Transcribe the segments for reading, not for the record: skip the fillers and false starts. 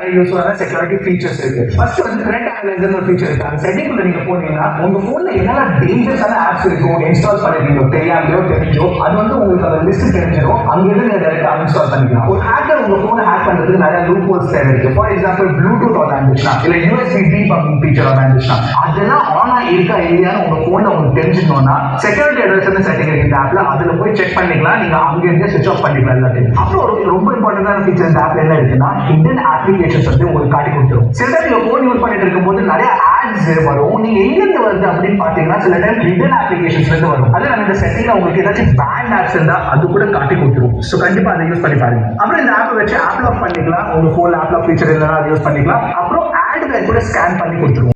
நிறைய யூஸ்ஃபுல்லான security features இருக்கு. ஃபர்ஸ்ட் வந்து த்ரெட் அனலைசர் ஒரு ஃபீச்சர் இருக்கு. அந்த செட்டிங்ல நீங்க போனீங்கன்னா உங்க போன்ல என்னென்ன டேஞ்சரஸான ஆப்ஸ் இருக்கும் இன்ஸ்டால் பண்ணிருக்கீங்க தெரியாமையோ தெரிஞ்சோ அது வந்து உங்களுக்கு அந்த லிஸ்ட் தெரிஞ்சிடும். அங்கிருந்து நீங்க டைரக்டா அன்இன்ஸ்டால் பண்ணிக்கலாம். ஒரு ஹேக்கர் உங்க போனை ஹேக் பண்றதுக்கு நிறைய லூப் ஹோல்ஸ் தேவை இருக்கு. ஃபார் எக்ஸாம்பிள் ப்ளூடூத் ஆன் ஆயிருந்துச்சுன்னா இல்ல யூஎஸ்பி டீப் ஃபீச்சர் ஆன் ஆயிருந்துச்சுன்னா அதெல்லாம் ஆனா இருக்கா இல்லையான்னு உங்க போன்ல உங்களுக்கு தெரிஞ்சுக்கணும்னா செக்யூரிட்டி அட்வைசர் செட்டிங் இருக்கு இந்த ஆப்ல, அதுல போய் செக் பண்ணிக்கலாம். நீங்க அங்க இருந்து ஸ்விட்ச் ஆஃப் பண்ணிக்கலாம் எல்லாத்தையும். அப்புறம் ஒரு ரொம்ப இம்பார்ட்டன்டான ஃபீச்சர் இந்த ஆப்ல என்ன இருக்குன்னா ஹிடன் அப்ளிகேஷன்ஸ் வந்து உங்களுக்கு காட்டி கொடுத்துரும். சில டைம் நீங்க போன் யூஸ் பண்ணிட்டு இருக்கும்போது நிறைய ஆட்ஸ் வரும். நீங்க எங்க இருந்து வருது அப்படின்னு பாத்தீங்கன்னா சில டைம் ஹிடன் அப்ளிகேஷன்ஸ்ல இருந்து வரும். அது நம்ம இந்த செட்டிங்ல உங்களுக்கு ஏதாச்சும் பேண்ட் ஆப்ஸ் இருந்தா அது கூட காட்டி கொடுத்துரும். ஸோ கண்டிப்பா அதை யூஸ் பண்ணி பாருங்க. அப்புறம் இந்த ஆப் வச்சு ஆப் லாக் பண்ணிக்கலாம். உங்க போன் ஆப் லாக் ஃபீச்சர் இருந்தா அதை யூஸ் பண்ணிக்கலாம். அப்புறம் ஆட் வேர் கூட ஸ்கேன் பண்ணி கொடுத்துரும்.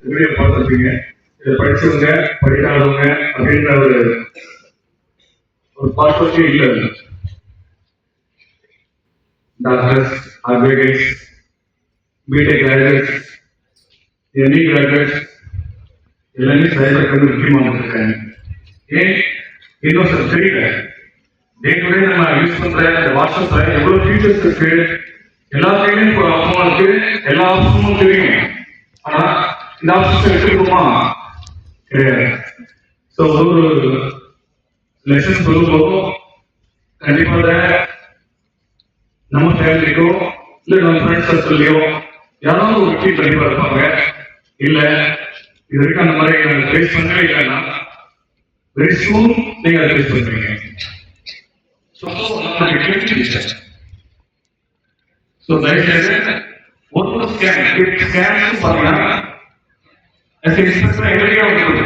படிச்சவங்க படிக்காதவங்க அப்படின்ற ஒரு பார்ப்பே இல்லை. Doctors, advocates, B Tech graduates, M E graduates எல்லாமே சைபர் கிரைம் முக்கியமாக இருக்காங்க. ஏன் இன்னும் சார் தெரியல. டே டு டே நம்ம யூஸ் பண்ற இந்த வாட்ஸ்அப்ல எவ்வளவு ஃபீச்சர்ஸ் இருக்கு எல்லாத்தையுமே இப்போ அவங்களுக்கு எல்லா ஆப்ஷனும் தெரியும். ஆனா இந்த ஆப்ஷன் எடுத்துக்கணுமா கிடையாது. ஸோ ஒரு லெசன் சொல்லும்போது கண்டிப்பாக நம்ம ஃபேமிலிக்கோ இல்லை நம்ம ஃப்ரெண்ட்ஸ் சர்க்கிள்லையோ யாராவது ஒரு டீம் கண்டிப்பாக இருப்பாங்க. இல்லை இது வரைக்கும் அந்த மாதிரி ஃபேஸ் பண்ணவே இல்லைன்னா வெரி சூன் நீங்கள் அதை ஃபேஸ் பண்ணுறீங்க. ஸோ தயவுசெய்து ஒரு ஸ்கேன் பார்த்தீங்கன்னா எங்களுக்கே வந்து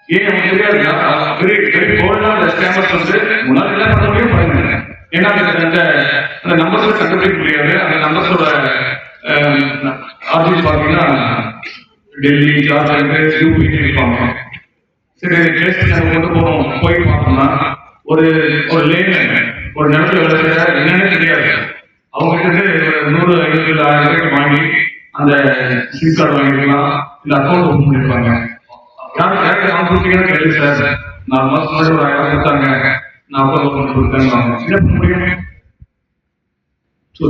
ஏன் நமக்கு தெரியாதுன்னா வெரி வெரி போல்டான ஸ்கேமர்ஸ் வந்து முன்னாடி என்ன பண்ண முடியும் பண்ணுங்க. ஏன்னா அந்த நம்பர்ஸை கண்டுபிடிக்க முடியாது. அந்த நம்பர்ஸோட ஆர்ஜி பார்த்தீங்கன்னா டெல்லி, ஜார்க்கண்ட், யூபி இருப்பாங்க. சரி கொண்டு போகணும் போய் பார்த்தோம்னா ஒரு ஒரு லேன் ஒரு நிலத்துல என்னன்னு தெரியாது. அவங்க கிட்ட 100, 50, 1000 வாங்கி அந்த சிம் கார்டு வாங்கிக்கலாம், இந்த அக்கௌண்ட் ஓப்பன் பண்ணிருப்பாங்க. யாருக்கு நான் கொடுத்தீங்கன்னா கேள்வி சார் நான் மாசம் முன்னாடி ஒரு 1000 கொடுத்தாங்க நான் அக்கௌண்ட் ஓப்பன் கொடுத்தேன் என்ன பண்ண முடியும்? ஸோ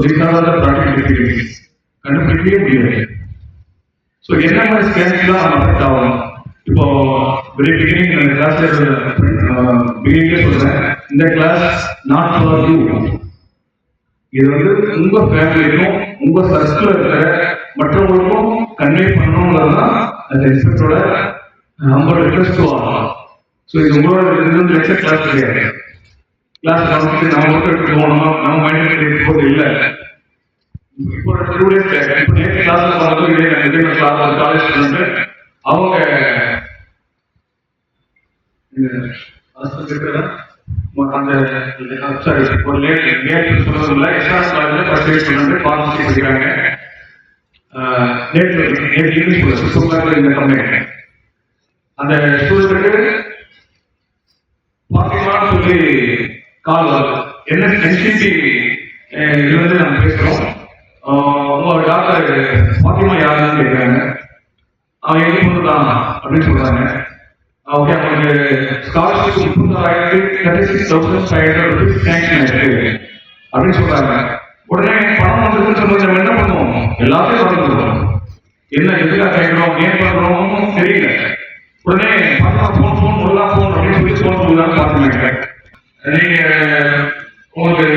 கண்டுபிடிக்கவே முடியாது. ஸோ என்ன மாதிரி ஸ்கேன்ஸ் தான் நம்ம அஃபெக்ட் ஆகணும். இப்போ வெரி பிகினிங் கிளாஸ்ல பிகினிங்ல சொல்றேன், இந்த கிளாஸ் நாட் ஃபார் யூ. இது வந்து உங்க ஃபேமிலிக்கும் உங்க சர்க்கிள் இருக்கிற மற்றவங்களுக்கும் கன்வே பண்ணணும்ன்றதுதான் அந்த இன்ஸ்பெக்டரோட நம்மளோட ரிக்வெஸ்ட் ஆகும். ஸோ இது உங்களோட இது லெக்சர் கிளாஸ் கிடையாது. கிளாஸ் கவனிச்சு நம்ம மட்டும் எடுத்து போகணும், நம்ம மைண்ட் போது இல்லை. இப்போ 2 days கிளாஸ்ல பார்த்து இதே கிளாஸ் காலேஜ் ஸ்டூடெண்ட் அவங்க அந்த சாரி ஒரு லேட் சொல்றதுல எஸ்ஆர்எஸ் காலேஜ்ல பர்சேஸ் பண்ணிட்டு பார்மசி படிக்கிறாங்க. நேற்று இங்கிலீஷ் சூப்பராக இந்த கம்பெனி அந்த ஸ்டூடெண்ட்டுக்கு பாத்திமான்னு சொல்லி கால் வருது. என்ன என்சிசி இருந்து நம்ம பேசுறோம், உங்களோட டாக்டர் பாத்திமா யாருன்னு கேட்கிறாங்க. அவன் எங்க போட்டுதான் அப்படின்னு சொல்றாங்க. ஓகே, அவங்களுக்கு ஸ்காலர்ஷிப் 36,500 rupees சாங்ஷன் ஆயிருக்கு அப்படின்னு சொல்றாங்க. உடனே பணம் வந்துருக்குன்னு சொல்றது நம்ம என்ன பண்ணுவோம்? எல்லாத்தையும் மறந்துடுவோம். என்ன எதுக்காக கேட்கிறோம், ஏன் பண்றோம் தெரியல. உடனே ஃபோன் அப்படின்னு சொல்லி ஃபோன் கொடுக்குறாங்க. பார்த்துனாங்க நீங்க உங்களுக்கு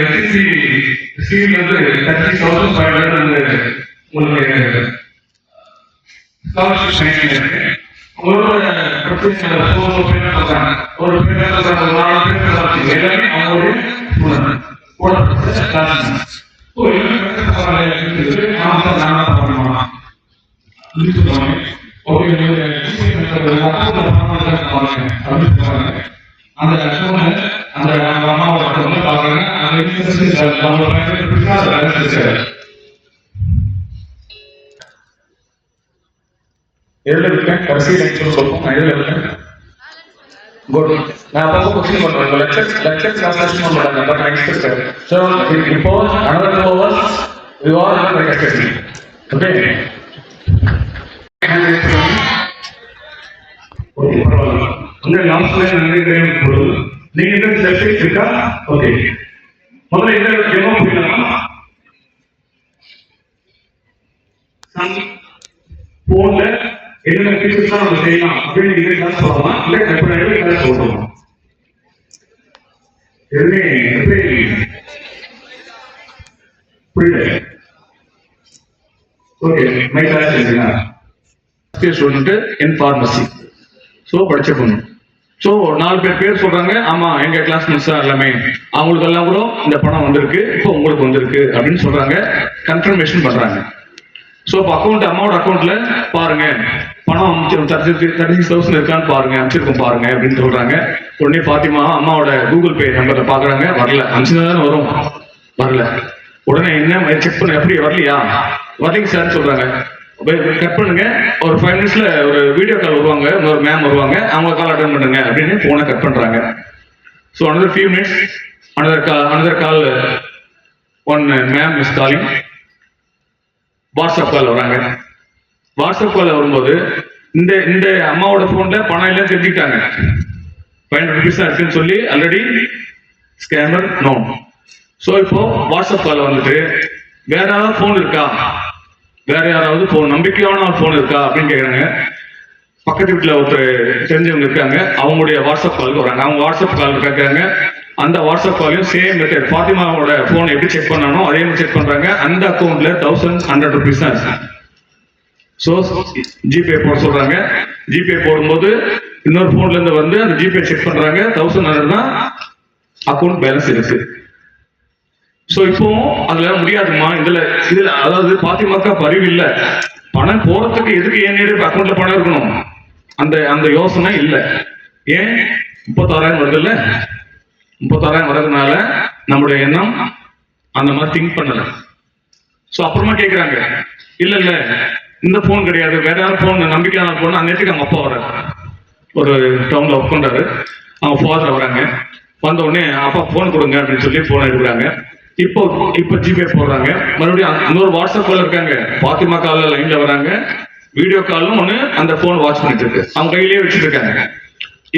சிவில் வந்து 30,500 வந்து உங்களுக்கு ஸ்காலர்ஷிப் சாங்ஷன் இருக்கு. உங்களோட பிரச்சனை ஒரு பேர் சொல்றாங்க, ஒரு 4 பேர் எல்லாமே அவங்களுடைய கடைசி லெக்சர் சொல்லுவோம். Good. Now, I'm going to go to lecture class. So, before another 2 hours, we all have like a study. Okay. உங்க லாஸ்ட்ல நன்றி தெரியும். நீங்க இந்த சப்ஜெக்ட் இருக்கா? ஓகே. முதல்ல இந்த டெமோ புரியலாமா? போன்ல என்னென்ன ஃபீச்சர்ஸ் நம்ம செய்யலாம் அப்படின்னு இந்த கிளாஸ் சொல்லலாம், இல்லை டெம்பரரி கிளாஸ் சொல்லலாம். எதுவுமே புரியல. ஓகே, மை கிளாஸ் இருக்குங்களா? Student in pharmacy. ஸோ படிச்ச பொண்ணு. ஸோ 4 பேர் சொல்றாங்க, ஆமா எங்க கிளாஸ்மேட்ஸ் தான் எல்லாமே, அவங்களுக்கு எல்லாம் கூட இந்த பணம் வந்திருக்கு, இப்போ உங்களுக்கு வந்திருக்கு அப்படின்னு சொல்றாங்க, கன்ஃபர்மேஷன் பண்றாங்க. ஸோ இப்போ அக்கௌண்ட், அம்மாவோட அக்கௌண்ட்ல பாருங்க பணம் 36,000 இருக்கான்னு பாருங்க, அமைச்சிருக்கோம் பாருங்க அப்படின்னு சொல்றாங்க. உடனே பாத்திமா அம்மாவோட கூகுள் பே நம்பர்ல பாக்குறாங்க, வரல. அனுப்பிச்சுதான் தானே வரும், வரல. உடனே என்ன செக் பண்ண, எப்படி வரலையா? வரலைங்க சார் சொல்றாங்க. கட் பண்ணுங்க, ஒரு 5 மினிட்ஸ்ல ஒரு வீடியோ கால் வருவாங்க, ஒரு மேம் வருவாங்க, அவங்க கால் அட்டன் பண்ணுங்க அப்படின்னு போனை கட் பண்றாங்க. So another few minutes, another call, one ma'am is calling. WhatsApp call வராங்க. வாட்ஸ்அப் கால் வரும்போது இந்த அம்மாவோட போன்ல பணம் எல்லாம் தெரிஞ்சுக்கிட்டாங்க, 500 rupees தான் இருக்குன்னு சொல்லி ஆல்ரெடி ஸ்கேமர் நோன். ஸோ இப்போ வாட்ஸ்அப் கால் வந்துட்டு வேற யாராவது போன் இருக்கா, வேற யாராவது போன், நம்பிக்கையான ஒரு போன் இருக்கா அப்படின்னு கேட்குறாங்க. பக்கத்து வீட்டில் ஒருத்தர் தெரிஞ்சவங்க இருக்காங்க, அவங்களுடைய வாட்ஸ்அப் காலுக்கு வராங்க. அவங்க வாட்ஸ்அப் கால் கேட்குறாங்க. அந்த வாட்ஸ்அப் காலையும் சேம் மெத்தட், ஃபாத்திமாவோட போன் எப்படி செக் பண்ணானோ அதே மாதிரி செக் பண்றாங்க. அந்த அக்கௌண்ட்ல 1100 rupees தான் இருக்கு. ஸோ ஜிபே போட சொல்றாங்க. ஜிபே போடும்போது இன்னொரு போன்ல இருந்து வந்து அந்த ஜிபே செக் பண்றாங்க, 1100 தான் அக்கௌண்ட் பேலன்ஸ் இருக்கு. ஸோ இப்போ அதுல முடியாதுமா, இதுல அதாவது பாத்திமாக்கா பரிவு இல்லை, பணம் போறதுக்கு எதுக்கு ஏன் அக்கௌண்ட்ல பணம் இருக்கணும், அந்த யோசனை இல்லை. ஏன் 36,000 வருது இல்ல, 36,000 வர்றதுனால நம்முடைய எண்ணம் அந்த மாதிரி திங்க் பண்ணல. ஸோ அப்புறமா கேட்குறாங்க, இல்ல இந்த போன் கிடையாது, வேற யாரும் போன், நம்பிக்கையான போன். அன்னைக்கு அவங்க அப்பா வர்றாரு, ஒரு டவுன்ல ஒர்க் பண்றாரு, அவங்க ஃபாதர் வராங்க. வந்த உடனே அப்பா போன் கொடுங்க அப்படின்னு சொல்லி போன் எடுக்கிறாங்க. இப்போ ஜிபே போடுறாங்க. மறுபடியும் இன்னொரு வாட்ஸ்அப் கால் இருக்காங்க, பாத்திமா கால லைன்ல வராங்க, வீடியோ காலும் ஒண்ணு அந்த போன் வாட்ச் பண்ணிட்டு இருக்கு, அவங்க கையிலேயே வச்சுட்டு இருக்காங்க.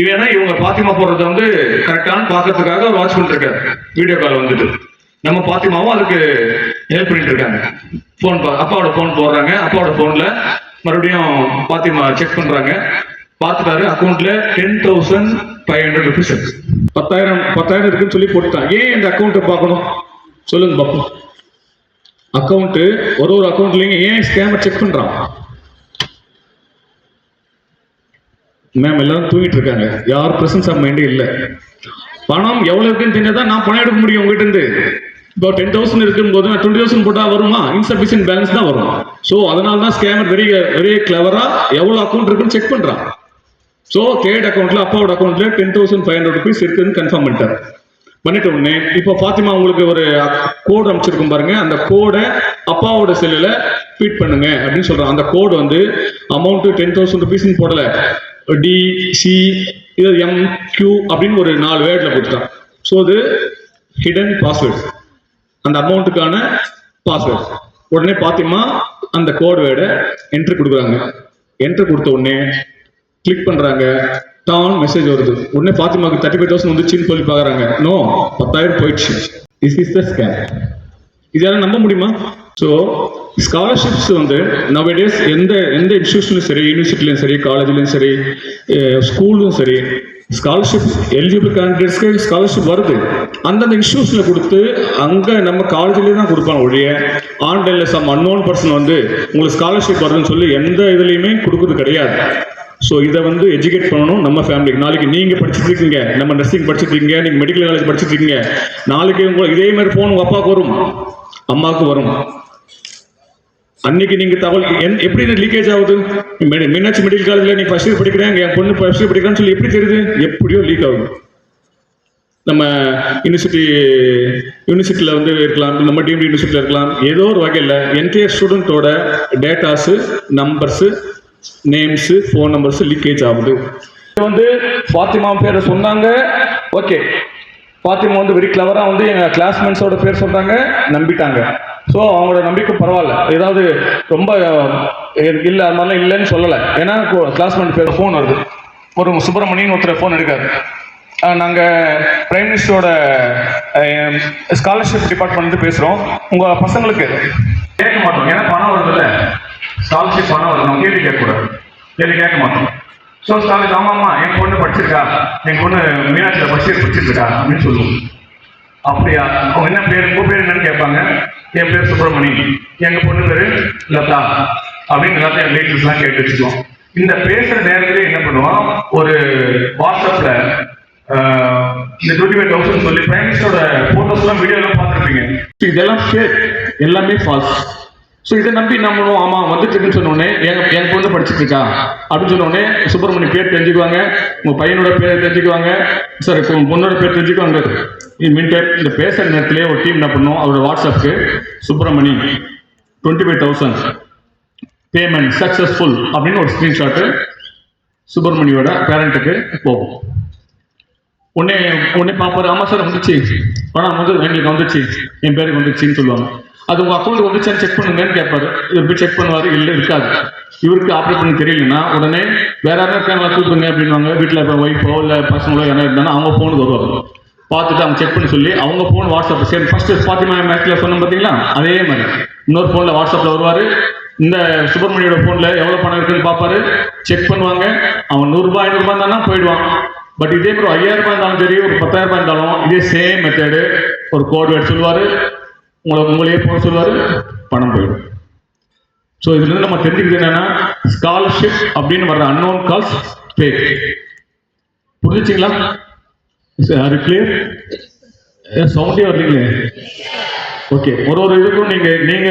இவங்க பாத்திமா போடுறத வந்து கரெக்டான பாக்கிறதுக்காக வாட்ச் பண்ணிட்டு இருக்காரு. வீடியோ கால் வந்துட்டு நம்ம பாத்திமாவும் அதுக்கு ஹெல்ப் பண்ணிட்டு இருக்காங்க. போன் அப்பாவோட போன் போடுறாங்க. அப்பாவோட போன்ல மறுபடியும் பாத்திமா செக் பண்றாங்க. பார்த்துட்டாரு, அக்கௌண்ட்ல 10,500 rupees இருக்கு. 10,000 இருக்குன்னு சொல்லி போட்டுட்டான். ஏன் இந்த அக்கௌண்ட்டை பார்க்கணும் சொல்லுங்க பாப்போம். அக்கௌண்ட் ஒரு அக்கௌண்ட்லயும் ஏன் ஸ்கேமர் செக் பண்றான்? மேம் எல்லாரும் தூங்கிட்டு இருக்காங்க, யார் பிரசன்ஸ் ஆஃப் மைண்டே இல்லை. பணம் எவ்வளவு இருக்குன்னு தெரிஞ்சாதான் நான் பணம் எடுக்க முடியும் உங்ககிட்ட இருந்து. இப்போ 10,000 இருக்கும்போது நான் 20,000 போட்டா வருமா? இன்சபிஷியன்ட் பேலன்ஸ் தான் வரும். ஸோ அதனால தான் ஸ்கேமர் வெரி கிளவரா எவ்வளவு அக்கௌண்ட் இருக்குன்னு செக் பண்றான். ஸோ தேர்ட் அக்கௌண்ட்ல, அப்பாவோட அக்கௌண்ட்ல 10,500 rupees இருக்குன்னு கன்ஃபார்ம் பண்ணிட்டாரு. பண்ணிட்ட உடனே இப்போ பாத்திமா உங்களுக்கு ஒரு கோடு அமைச்சிருக்கும் பாருங்க, அந்த கோடை அப்பாவோட செல்லுல ஃபீட் பண்ணுங்க அப்படின்னு சொல்றான். அந்த கோடு வந்து அமௌண்ட் 10,000 rupees போடல, DCMQ அப்படின்னு ஒரு 4 வேர்ட்ல கொடுத்துட்டான். ஸோ அது ஹிடன் பாஸ்வேர்ட், அந்த அமௌண்ட்டுக்கான பாஸ்வேர்ட். உடனே பாத்திமா அந்த கோட் வேர்டை என்ட்ரி கொடுக்குறாங்க. என்ட்ரி கொடுத்த உடனே கிளிக் பண்றாங்க, டான் மெசேஜ் வருது. உடனே பாத்திமாக்கு 35,000 வந்துச்சுன்னு சொல்லி பாக்குறாங்க. நோ, 10,000 போயிடுச்சு. This is the scam. இதெல்லாம் நம்ப முடியுமா? ஸோ ஸ்காலர்ஷிப்ஸ் வந்து நவடேஸ் எந்த இன்ஸ்டியூஷன்லையும் சரி, யூனிவர்சிட்டிலையும் சரி, காலேஜ்லையும் சரி, ஸ்கூலும் சரி, ஸ்காலர்ஷிப் எலிஜிபிள் கேண்டிடேட்ஸ்க்கு ஸ்காலர்ஷிப் வருது. அந்தந்த இன்ஸ்டியூஷன்ல கொடுத்து அங்க நம்ம காலேஜ்லேயே தான் கொடுப்பாங்க ஒழிய ஆன்லைன்ல சம் அன்னோன் பர்சன் வந்து உங்களுக்கு ஸ்காலர்ஷிப் வருதுன்னு சொல்லி எந்த இதுலையுமே கொடுக்குறது கிடையாது. ஸோ இதை வந்து எஜுகேட் பண்ணணும் நம்ம ஃபேமிலிக்கு. நாளைக்கு நீங்க படிச்சுட்டு இருக்கீங்க, நம்ம நர்சிங் படிச்சுட்டு இருக்கீங்க, நீங்க மெடிக்கல் காலேஜ் படிச்சுட்டு இருக்கீங்க, நாளைக்கு இதே மாதிரி போன் உங்க அப்பாவுக்கு வரும், அம்மாவுக்கு வரும். அன்னைக்கு நீங்க தகவல் எப்படி லீக்கேஜ் ஆகுது? மீனாட்சி மெடிக்கல் காலேஜ்ல நீ ஃபர்ஸ்ட் இயர் படிக்கிறேன், என் பொண்ணு ஃபர்ஸ்ட் இயர் படிக்கிறான்னு சொல்லி எப்படி தெரியுது? எப்படியோ லீக் ஆகுது. நம்ம யூனிவர்சிட்டியில வந்து இருக்கலாம், நம்ம டீம்டு யூனிவர்சிட்டியில இருக்கலாம், ஏதோ ஒரு வகையில் என்டையர் ஸ்டூடெண்டோட datas, numbers, names, phone numbers leakage ஆகுது. வந்து பாத்திமா பேரை சொன்னாங்க, ஓகே. பாத்திமா வந்து வெரி கிளவரா வந்து எங்க கிளாஸ்மேட்ஸோட பேர் சொல்றாங்க, நம்பிட்டாங்க. ஸோ அவங்களோட நம்பிக்கை பரவாயில்ல, ஏதாவது ரொம்ப இல்லை அது மாதிரிலாம் இல்லைன்னு சொல்லலை. ஏன்னா கிளாஸ்மேட் பேர் ஃபோன் வருது, ஒரு சுப்பிரமணியன் ஒருத்தர் ஃபோன் எடுக்காரு, நாங்கள் பிரைம் மினிஸ்டரோட ஸ்காலர்ஷிப் டிபார்ட்மெண்ட் பேசுகிறோம், உங்கள் பசங்களுக்கு கேட்க மாட்டோம், ஏன்னா பணம் வருது இல்லை, ஸ்காலர்ஷிப் பணம் வரணும், கேள்வி கேட்கக்கூடாது, கேள்வி கேட்க மாட்டோம். ஸோ ஸ்காலர்ஷிப் ஆமாம்மா என் பொண்ணு படிச்சிருக்கா, என் பொண்ணு மீனாட்சியில் படிச்சிருக்கா அப்படின்னு சொல்லுவோம். அப்படியா, அவங்க என்ன பேர், உங்க பேர் என்னன்னு கேட்பாங்க. என் பேர் சுப்பிரமணி, எங்க பொண்ணு பேரு லதா அப்படின்னு எல்லாத்தையும் டீட்டெயில்ஸ்லாம் கேட்டு வச்சுக்குவோம். இந்த பேசுற நேரத்திலே என்ன பண்ணுவோம், ஒரு வாட்ஸ்அப்ல இந்த 25,000 சொல்லி பிரைம் மினிஸ்டரோட போட்டோஸ்லாம் வீடியோலாம் பார்த்துருப்பீங்க. இதெல்லாம் ஃபேக், எல்லாமே ஃபால்ஸ். ஸோ இதை நம்பி நம்மளும் ஆமா வந்துட்டு இருக்குன்னு சொன்னோடனே என் பொண்ணு படிச்சுட்டு இருக்கா அப்படின்னு சொன்னோடனே சுப்பிரமணி பேர் தெரிஞ்சுக்குவாங்க, உங்க பையனோட பேர் தெரிஞ்சுக்குவாங்க, சார் இப்போ உங்க பொண்ணோட பேர் தெரிஞ்சுக்குவாங்க. மீன்டைம் இந்த பேசுற நேரத்திலே ஒரு டீம் என்ன பண்ணும், அவரோட வாட்ஸ்அப்புக்கு சுப்பிரமணி 25,000 பேமெண்ட் சக்சஸ்ஃபுல் அப்படின்னு ஒரு ஸ்கிரீன்ஷாட்டு சுப்பிரமணியோட பேரண்ட்டுக்கு போகும். உடனே பார்ப்பாரு, ஆமா சார் வந்துச்சு, பணம் வந்து எங்களுக்கு வந்துச்சு, என் பேருக்கு வந்துச்சுன்னு சொல்லுவாங்க. அது உங்க அக்கௌண்ட் வந்துச்சான்னு செக் பண்ணுங்கன்னு கேட்பாரு. இவர் போய் செக் பண்ணுவாரு, இல்லை இருக்காது. இவருக்கு ஆப்ரேட் பண்ண தெரியலன்னா உடனே வேற யாரும் இருக்காங்களா கூப்பிடுங்க அப்படின்வாங்க. வீட்டில் இப்போ ஒய்ஃபோ இல்லை பசங்களோ யாரா இருந்தாலும் அவங்க ஃபோனுக்கு வருவாங்க. பார்த்துட்டு அவங்க செக் பண்ணி சொல்லி அவங்க ஃபோன் வாட்ஸ்அப் சரி ஃபர்ஸ்ட் ஃபாத்திமா மேட்ச்ல சொன்ன பார்த்தீங்களா, அதே மாதிரி இன்னொரு ஃபோனில் வாட்ஸ்அப்பில் வருவார். இந்த சுப்பிரமணியோட ஃபோனில் எவ்வளோ பணம் இருக்குன்னு பார்ப்பாரு, செக் பண்ணுவாங்க. அவன் 100 ரூபாய் 500 ரூபாய் தானே போயிடுவான். பட் இதே ஒரு 5,000 ரூபாய் இருந்தாலும் சரி, ஒரு 10,000 ரூபாய் இருந்தாலும் இதே சேம் மெத்தடு, ஒரு கோட் வேர்ட் சொல்லுவார், உங்களையே போக சொல்லுவார், பணம் போயிடும். ஸோ இதுல இருந்து நம்ம தெரிஞ்சுக்கிறது என்னன்னா, ஸ்காலர்ஷிப் அப்படின்னு வர்ற அன்னோன் கால்ஸ் ஃபேக். புரிஞ்சுச்சிங்களா? Are clear? சவுண்டே வரலீங்களே. ஓகே, ஒரு இதுக்கும் நீங்க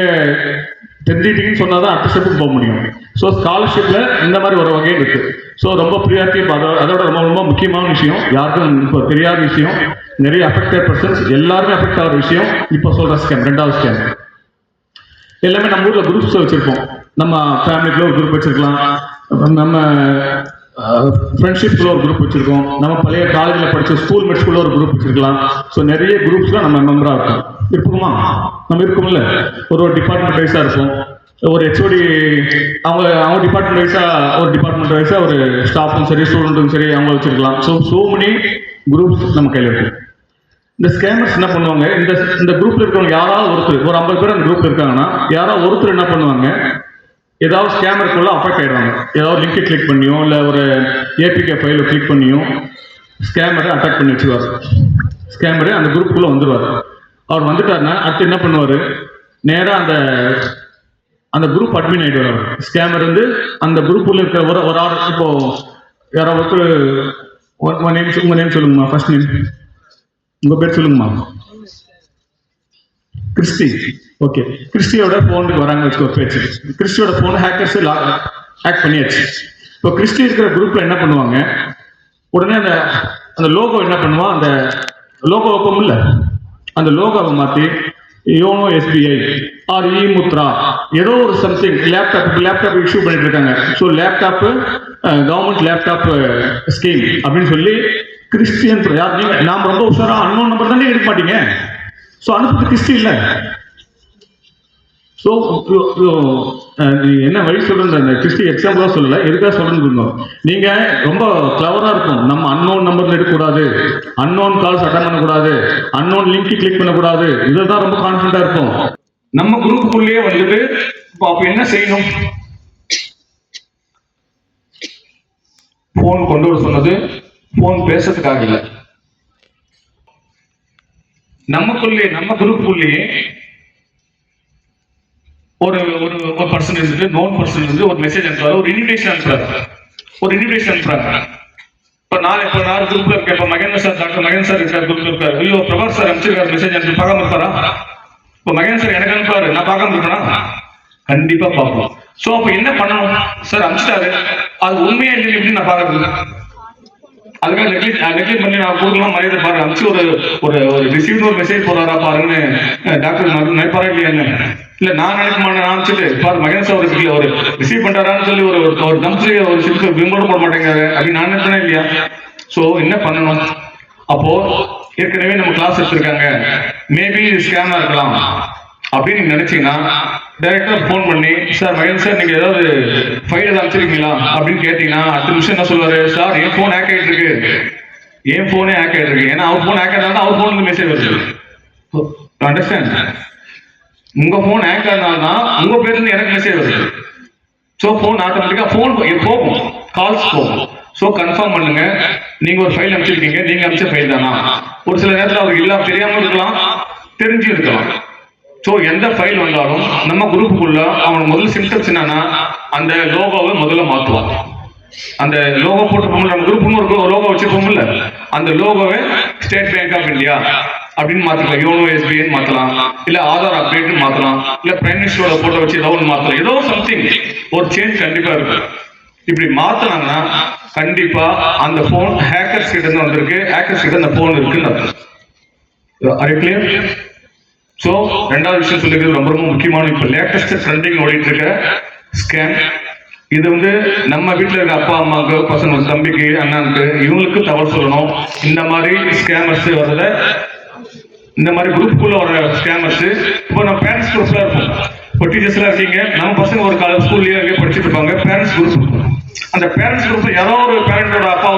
தெரிஞ்சுக்கிட்டீங்கன்னு சொன்னாதான் அடுத்த ஸ்டெப்புக்கு போக முடியும். ஸோ ஸ்காலர்ஷிப்ல இந்த மாதிரி ஒரு வகை இருக்கு. ஸோ ரொம்ப ப்ரியாரிட்டி, அதோட ரொம்ப ரொம்ப முக்கியமான விஷயம், யாருக்கும் இப்போ தெரியாத விஷயம், நிறைய அஃபெக்டட் பர்சன்ஸ் எல்லாருமே அஃபெக்ட் ஆகிற விஷயம். இப்போ சொல்ற ஸ்கேம், 2வது ஸ்கேம். எல்லாமே நம்ம ஊர்ல குரூப்ஸ் வச்சிருப்போம். நம்ம ஃபேமிலிக்குள்ள ஒரு குரூப் வச்சிருக்கலாம், நம்ம ஃப்ரெண்ட்ஷிப்குள்ள ஒரு குரூப் வச்சிருக்கோம், நம்ம பழைய காலேஜில் படிச்ச ஸ்கூல் மெட்ஸ்குள்ள ஒரு குரூப் வச்சிருக்கலாம். ஸோ நிறைய குரூப்ஸ்ல நம்ம மெம்பராக இருக்கும். இருக்குமா? நம்ம இருக்கும்ல, ஒரு டிபார்ட்மெண்ட் வைஸா இருக்கும். ஒரு ஹெச்ஓடி அவங்க டிபார்ட்மெண்ட் வைஸா ஒரு ஸ்டாஃபும் சரி ஸ்டூடெண்ட்டும் சரி அவங்க வச்சிருக்கலாம். ஸோ மெனி குரூப்ஸ் நம்ம கையில் இருக்கு. இந்த ஸ்கேமர்ஸ் என்ன பண்ணுவாங்க, இந்த குரூப்ல இருக்கவங்க யாராவது ஒருத்தர், ஒரு 50 பேர் அந்த குரூப்ல இருக்காங்கன்னா யாராவது ஒருத்தர் என்ன பண்ணுவாங்க, ஏதாவது ஸ்கேமருக்குள்ள அஃபெக்ட் ஆயிடுவாங்க. ஏதாவது லிங்கை கிளிக் பண்ணியோ இல்லை ஒரு ஏபிகே ஃபைலை கிளிக் பண்ணியோ ஸ்கேமரை அட்டாக் பண்ணி வச்சுருவார். ஸ்கேமரு அந்த குரூப்புக்குள்ள வந்துடுவார். அவர் வந்துட்டாருன்னா அடுத்து என்ன பண்ணுவார், நேராக அந்த குரூப் அட்மின் ஆகிடுவார். அவர் ஸ்கேமர் வந்து அந்த குரூப்புள்ள இருக்கிற ஒரு ஆள், இப்போ யாராவது உங்க நேம் சொல்லுங்கம்மா, ஃபர்ஸ்ட் நேம், உங்க பேர் சொல்லுங்கம்மா. கிறிஸ்டி. ஓகே, கிறிஸ்டியோட போனுக்கு வராங்க வச்சுக்கோ பேச்சு. கிறிஸ்டியோட போன் ஹேக்கர்ஸ் ஹேக் பண்ணியாச்சு. இப்போ கிறிஸ்டி இருக்கிற குரூப்ல என்ன பண்ணுவாங்க, உடனே அந்த லோகோ என்ன பண்ணுவான், அந்த லோகோ வைப்போம் இல்ல, அந்த லோகோவை மாற்றி YONO SBI R E Mudra ஏதோ ஒரு சம்திங் லேப்டாப் இஷ்யூ பண்ணிட்டு இருக்காங்க. So laptop government laptop scheme அப்படின்னு சொல்லி கிறிஸ்டியன் யார் நீங்க, நாம் ரொம்ப உஷாரா அன்னோன் நம்பர் தானே எடுக்க மாட்டீங்க. ஸோ அனுப்புறது கிறிஸ்டி இல்லை. ஸோ என்ன வழி சொல்றது, அந்த கிறிஸ்டி எக்ஸாம்பிளா சொல்லல, எதுக்காக சொல்றோம், நீங்க ரொம்ப கிளவரா இருக்கும். நம்ம அன்னோன் நம்பர்ல எடுக்கக்கூடாது, அன்னோன் கால்ஸ் அட்டன் பண்ணக்கூடாது, அன்னோன் லிங்க் கிளிக் பண்ணக்கூடாது, இதுதான் ரொம்ப கான்ஃபிடண்டா இருக்கும். நம்ம குரூப்புக்குள்ளேயே வந்துட்டு இப்போ அப்ப என்ன செய்யணும், போன் கொண்டு வர சொன்னது போன் பேசுறதுக்காக இல்லை, நமக்குள்ளே நம்ம குரூப்புக்குள்ளேயே ஒரு பர்சன் இருந்து நோன் பர்சன் இருந்து ஒரு மெசேஜ் அனுப்புறாரு, ஒரு இன்விடேஷன் அனுப்புறாங்க. இப்போ நான் குரூப்ல இருக்கேன், இப்போ Mahendra sir, doctor Mahendra sir இருக்காரு குரூப்ல இருக்காரு, இல்ல பிரபாஸ் சார் அனுப்பிச்சிருக்காரு மெசேஜ் அனுப்பி பார்க்காம இருப்பாரா? இப்போ மகேந்திர சார் எனக்கு அனுப்புறாரு, நான் பார்க்காம இருக்கேனா? கண்டிப்பா பார்ப்போம். ஸோ அப்போ என்ன பண்ணணும், சார் அனுப்பிச்சிட்டாரு, அது உண்மையா இல்லைன்னு எப்படி நான் பார்க்கறது? அதுக்காக நெக்லெக்ட் பண்ணி நான் கொடுக்கலாம் மரியாதை பாருங்க, அனுப்பிச்சு ஒரு ரிசீவ் ஒரு மெசேஜ் போறாரா பாருங்கன்னு டாக்டர் நினைப்பாரா இல்லையான்னு? இல்ல நான் நினைக்க மாட்டேன், நான் அனுப்பிச்சிட்டு பாரு மகேந்திர சார் ஒரு ரிசீவ் பண்றாரான்னு சொல்லி ஒரு நம்பிச்சு ஒரு சிலுக்கு விம்போட போட மாட்டேங்கிறாரு அப்படின்னு நான் நினைப்பேனே இல்லையா? ஸோ என்ன பண்ணணும், அப்போ ஏற்கனவே நம்ம கிளாஸ் எடுத்திருக்காங்க, மேபி ஸ்கேமா இருக்கலாம் அப்படின்னு நீங்க நினைச்சீங்கன்னா டைரக்டா போன் பண்ணி, சார் மகேந்திர சார் நீங்க ஏதாவது ஃபைல் ஏதாவது அனுப்பிச்சிருக்கீங்களா அப்படின்னு கேட்டீங்கன்னா அடுத்த நிமிஷம் என்ன சொல்லுவாரு, சார் என் போன் ஹேக் ஆயிட்டு இருக்கு, என் போனே ஹேக் ஆயிட்டு இருக்கு. ஏன்னா அவர் போன் ஹேக் ஆனாலும் அவர் போனுக்கு மெசேஜ் வருது. அண்டர்ஸ்டாண்ட்? உங்க போன் ஹேக் ஆனால்தான் உங்க பேர்ல இருந்து எனக்கு மெசேஜ் வருது. ஸோ ஃபோன் ஆட்டோமேட்டிக்காக ஃபோன் போகும், கால்ஸ் போகும். ஸோ கன்ஃபார்ம் பண்ணுங்க, நீங்க ஒரு ஃபைல் அனுப்பிச்சிருக்கீங்க, நீங்க அனுப்பிச்ச ஃபைல் தானா? ஒரு சில நேரத்தில் அவருக்கு இல்ல தெரியாம இருக்கலாம், தெரிஞ்சு இருக்கலாம். ஸோ எந்த ஃபைல் வந்தாலும் நம்ம குரூப்புக்குள்ள அவன் முதல்ல சிம்டம்ஸ் என்னன்னா அந்த லோகோவை முதல்ல மாற்றுவான். அந்த லோகோ போட்டு நம்ம குரூப்னு ஒரு லோகோ வச்சிருப்போம்ல, அந்த லோகோவை ஸ்டேட் பேங்க் ஆஃப் இந்தியா அப்படின்னு மாத்திக்கலாம், யோனோ எஸ்பிஐ மாத்தலாம், இல்ல ஆதார் அப்டேட் மாத்தலாம், இல்ல பிரைம் மினிஸ்டரோட போட்டோ வச்சு ஏதோ ஒன்று மாத்தலாம். ஏதோ சம்திங் ஒரு சேஞ்ச் கண்டிப்பா இருக்கு. இப்படி மாத்தினாங்கன்னா கண்டிப்பா அந்த போன் ஹேக்கர்ஸ் கிட்ட இருந்து வந்திருக்கு, ஹேக்கர்ஸ் கிட்ட அந்த போன் இருக்குன்னு அர்த்தம். ஸோ ரெண்டாவது விஷயம் சொல்லிக்கிறது ரொம்ப ரொம்ப முக்கியமான, இப்போ லேட்டஸ்ட் ட்ரெண்டிங் ஓடிட்டு இருக்க ஸ்கேம். இது நம்ம வீட்டில் இருக்க அப்பா அம்மாவுக்கு, பசங்களுக்கு, தம்பிக்கு, அண்ணனுக்கு, இவங்களுக்கு தகவல் சொல்லணும். இந்த மாதிரி ஸ்கேமர்ஸ் வர்றத, இந்த மாதிரி குரூப்புக்குள்ள வர ஸ்கேமர்ஸ் இப்போ நம்ம பேரண்ட்ஸ் குரூப்ல இருப்போம். இப்போ டீச்சர்ஸ்லாம் இருக்கீங்க, நம்ம பசங்க ஒரு காலேஜ் ஸ்கூல்லயே எங்கேயோ படிச்சுட்டு இருப்பாங்க, பேரண்ட்ஸ் குரூப். அந்த பேரண்ட்ஸ் குரூப்ல யாரோ ஒரு பேரண்டோட அப்பா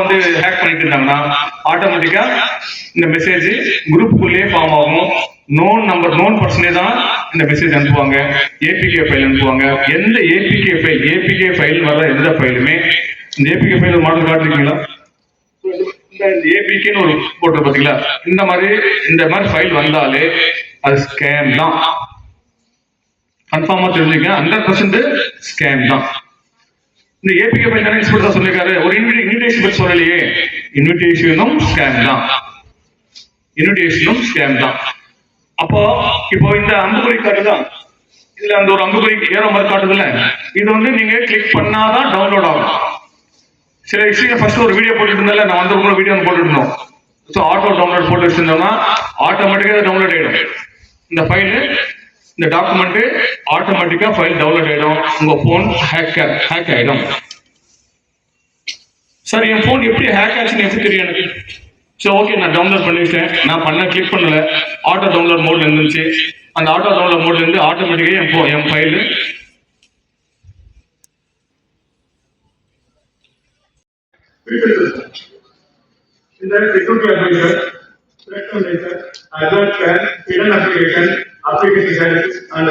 ஹேக் பண்ணிட்டு இருந்தாங்கன்னா ஆட்டோமேட்டிக்கா இந்த மெசேஜ் குரூப்புக்குள்ளேயே ஃபார்ம் ஆகும். நோன் பர்சனே தான் இந்த மெசேஜ் அனுப்புவாங்க, ஏபிகே ஃபைல் அனுப்புவாங்க. எந்த ஏபிகே ஃபைல் வர எந்த ஃபைலுமே, இந்த ஏபிகே ஃபைல் மாடல் காட்டுறீங்களா? ஏபிகேன்னு ஒரு போட்டு பாத்தீங்களா? இந்த மாதிரி ஃபைல் வந்தாலே அது ஸ்கேம் தான். கன்ஃபார்மா தெரிஞ்சுக்க, 100% ஸ்கேம் தான். இந்த ஏபிகே ஃபைல் தானே இன்ஸ்பெக்டர் சொல்லிருக்காரு, ஒரு இன்விடேஷன் பத்தி சொல்லலையே, இன்விடேஷனும் ஸ்கேம் தான். அப்போ இப்போ இந்த அம்புக்குறி காட்டுதான், இல்ல அந்த ஒரு அம்புக்குறி ஏற மாதிரி காட்டுதுல, இது நீங்க கிளிக் பண்ணாதான் டவுன்லோட் ஆகும். சில விஷயம் ஃபர்ஸ்ட் ஒரு வீடியோ போட்டுட்டு இருந்தால, நான் கூட வீடியோ போட்டுட்டு இருந்தோம். ஸோ ஆட்டோ டவுன்லோட் போட்டு வச்சிருந்தோம்னா ஆட்டோமேட்டிக்கா டவுன்லோட் ஆயிடும். இந்த ஃபைல், இந்த டாக்குமெண்ட் ஆட்டோமேட்டிக்கா ஃபைல் டவுன்லோட் ஆயிடும். உங்க போன் ஹேக் ஆயிடும். சார் என் போன் எப்படி ஹேக் ஆச்சுன்னு எப்படி தெரியும் எனக்கு? ஸோ ஓகே, நான் டவுன்லோட் பண்ணிட்டேன், நான் கிளிக் பண்ணல, ஆட்டோ டவுன்லோட் மோட்ல இருந்துச்சு. அந்த ஆட்டோ டவுன்லோட் மோட்ல இருந்து ஆட்டோமேட்டிக்கா என் ஃபைல் இந்த security adviser, threat adviser, alert scan, hidden application and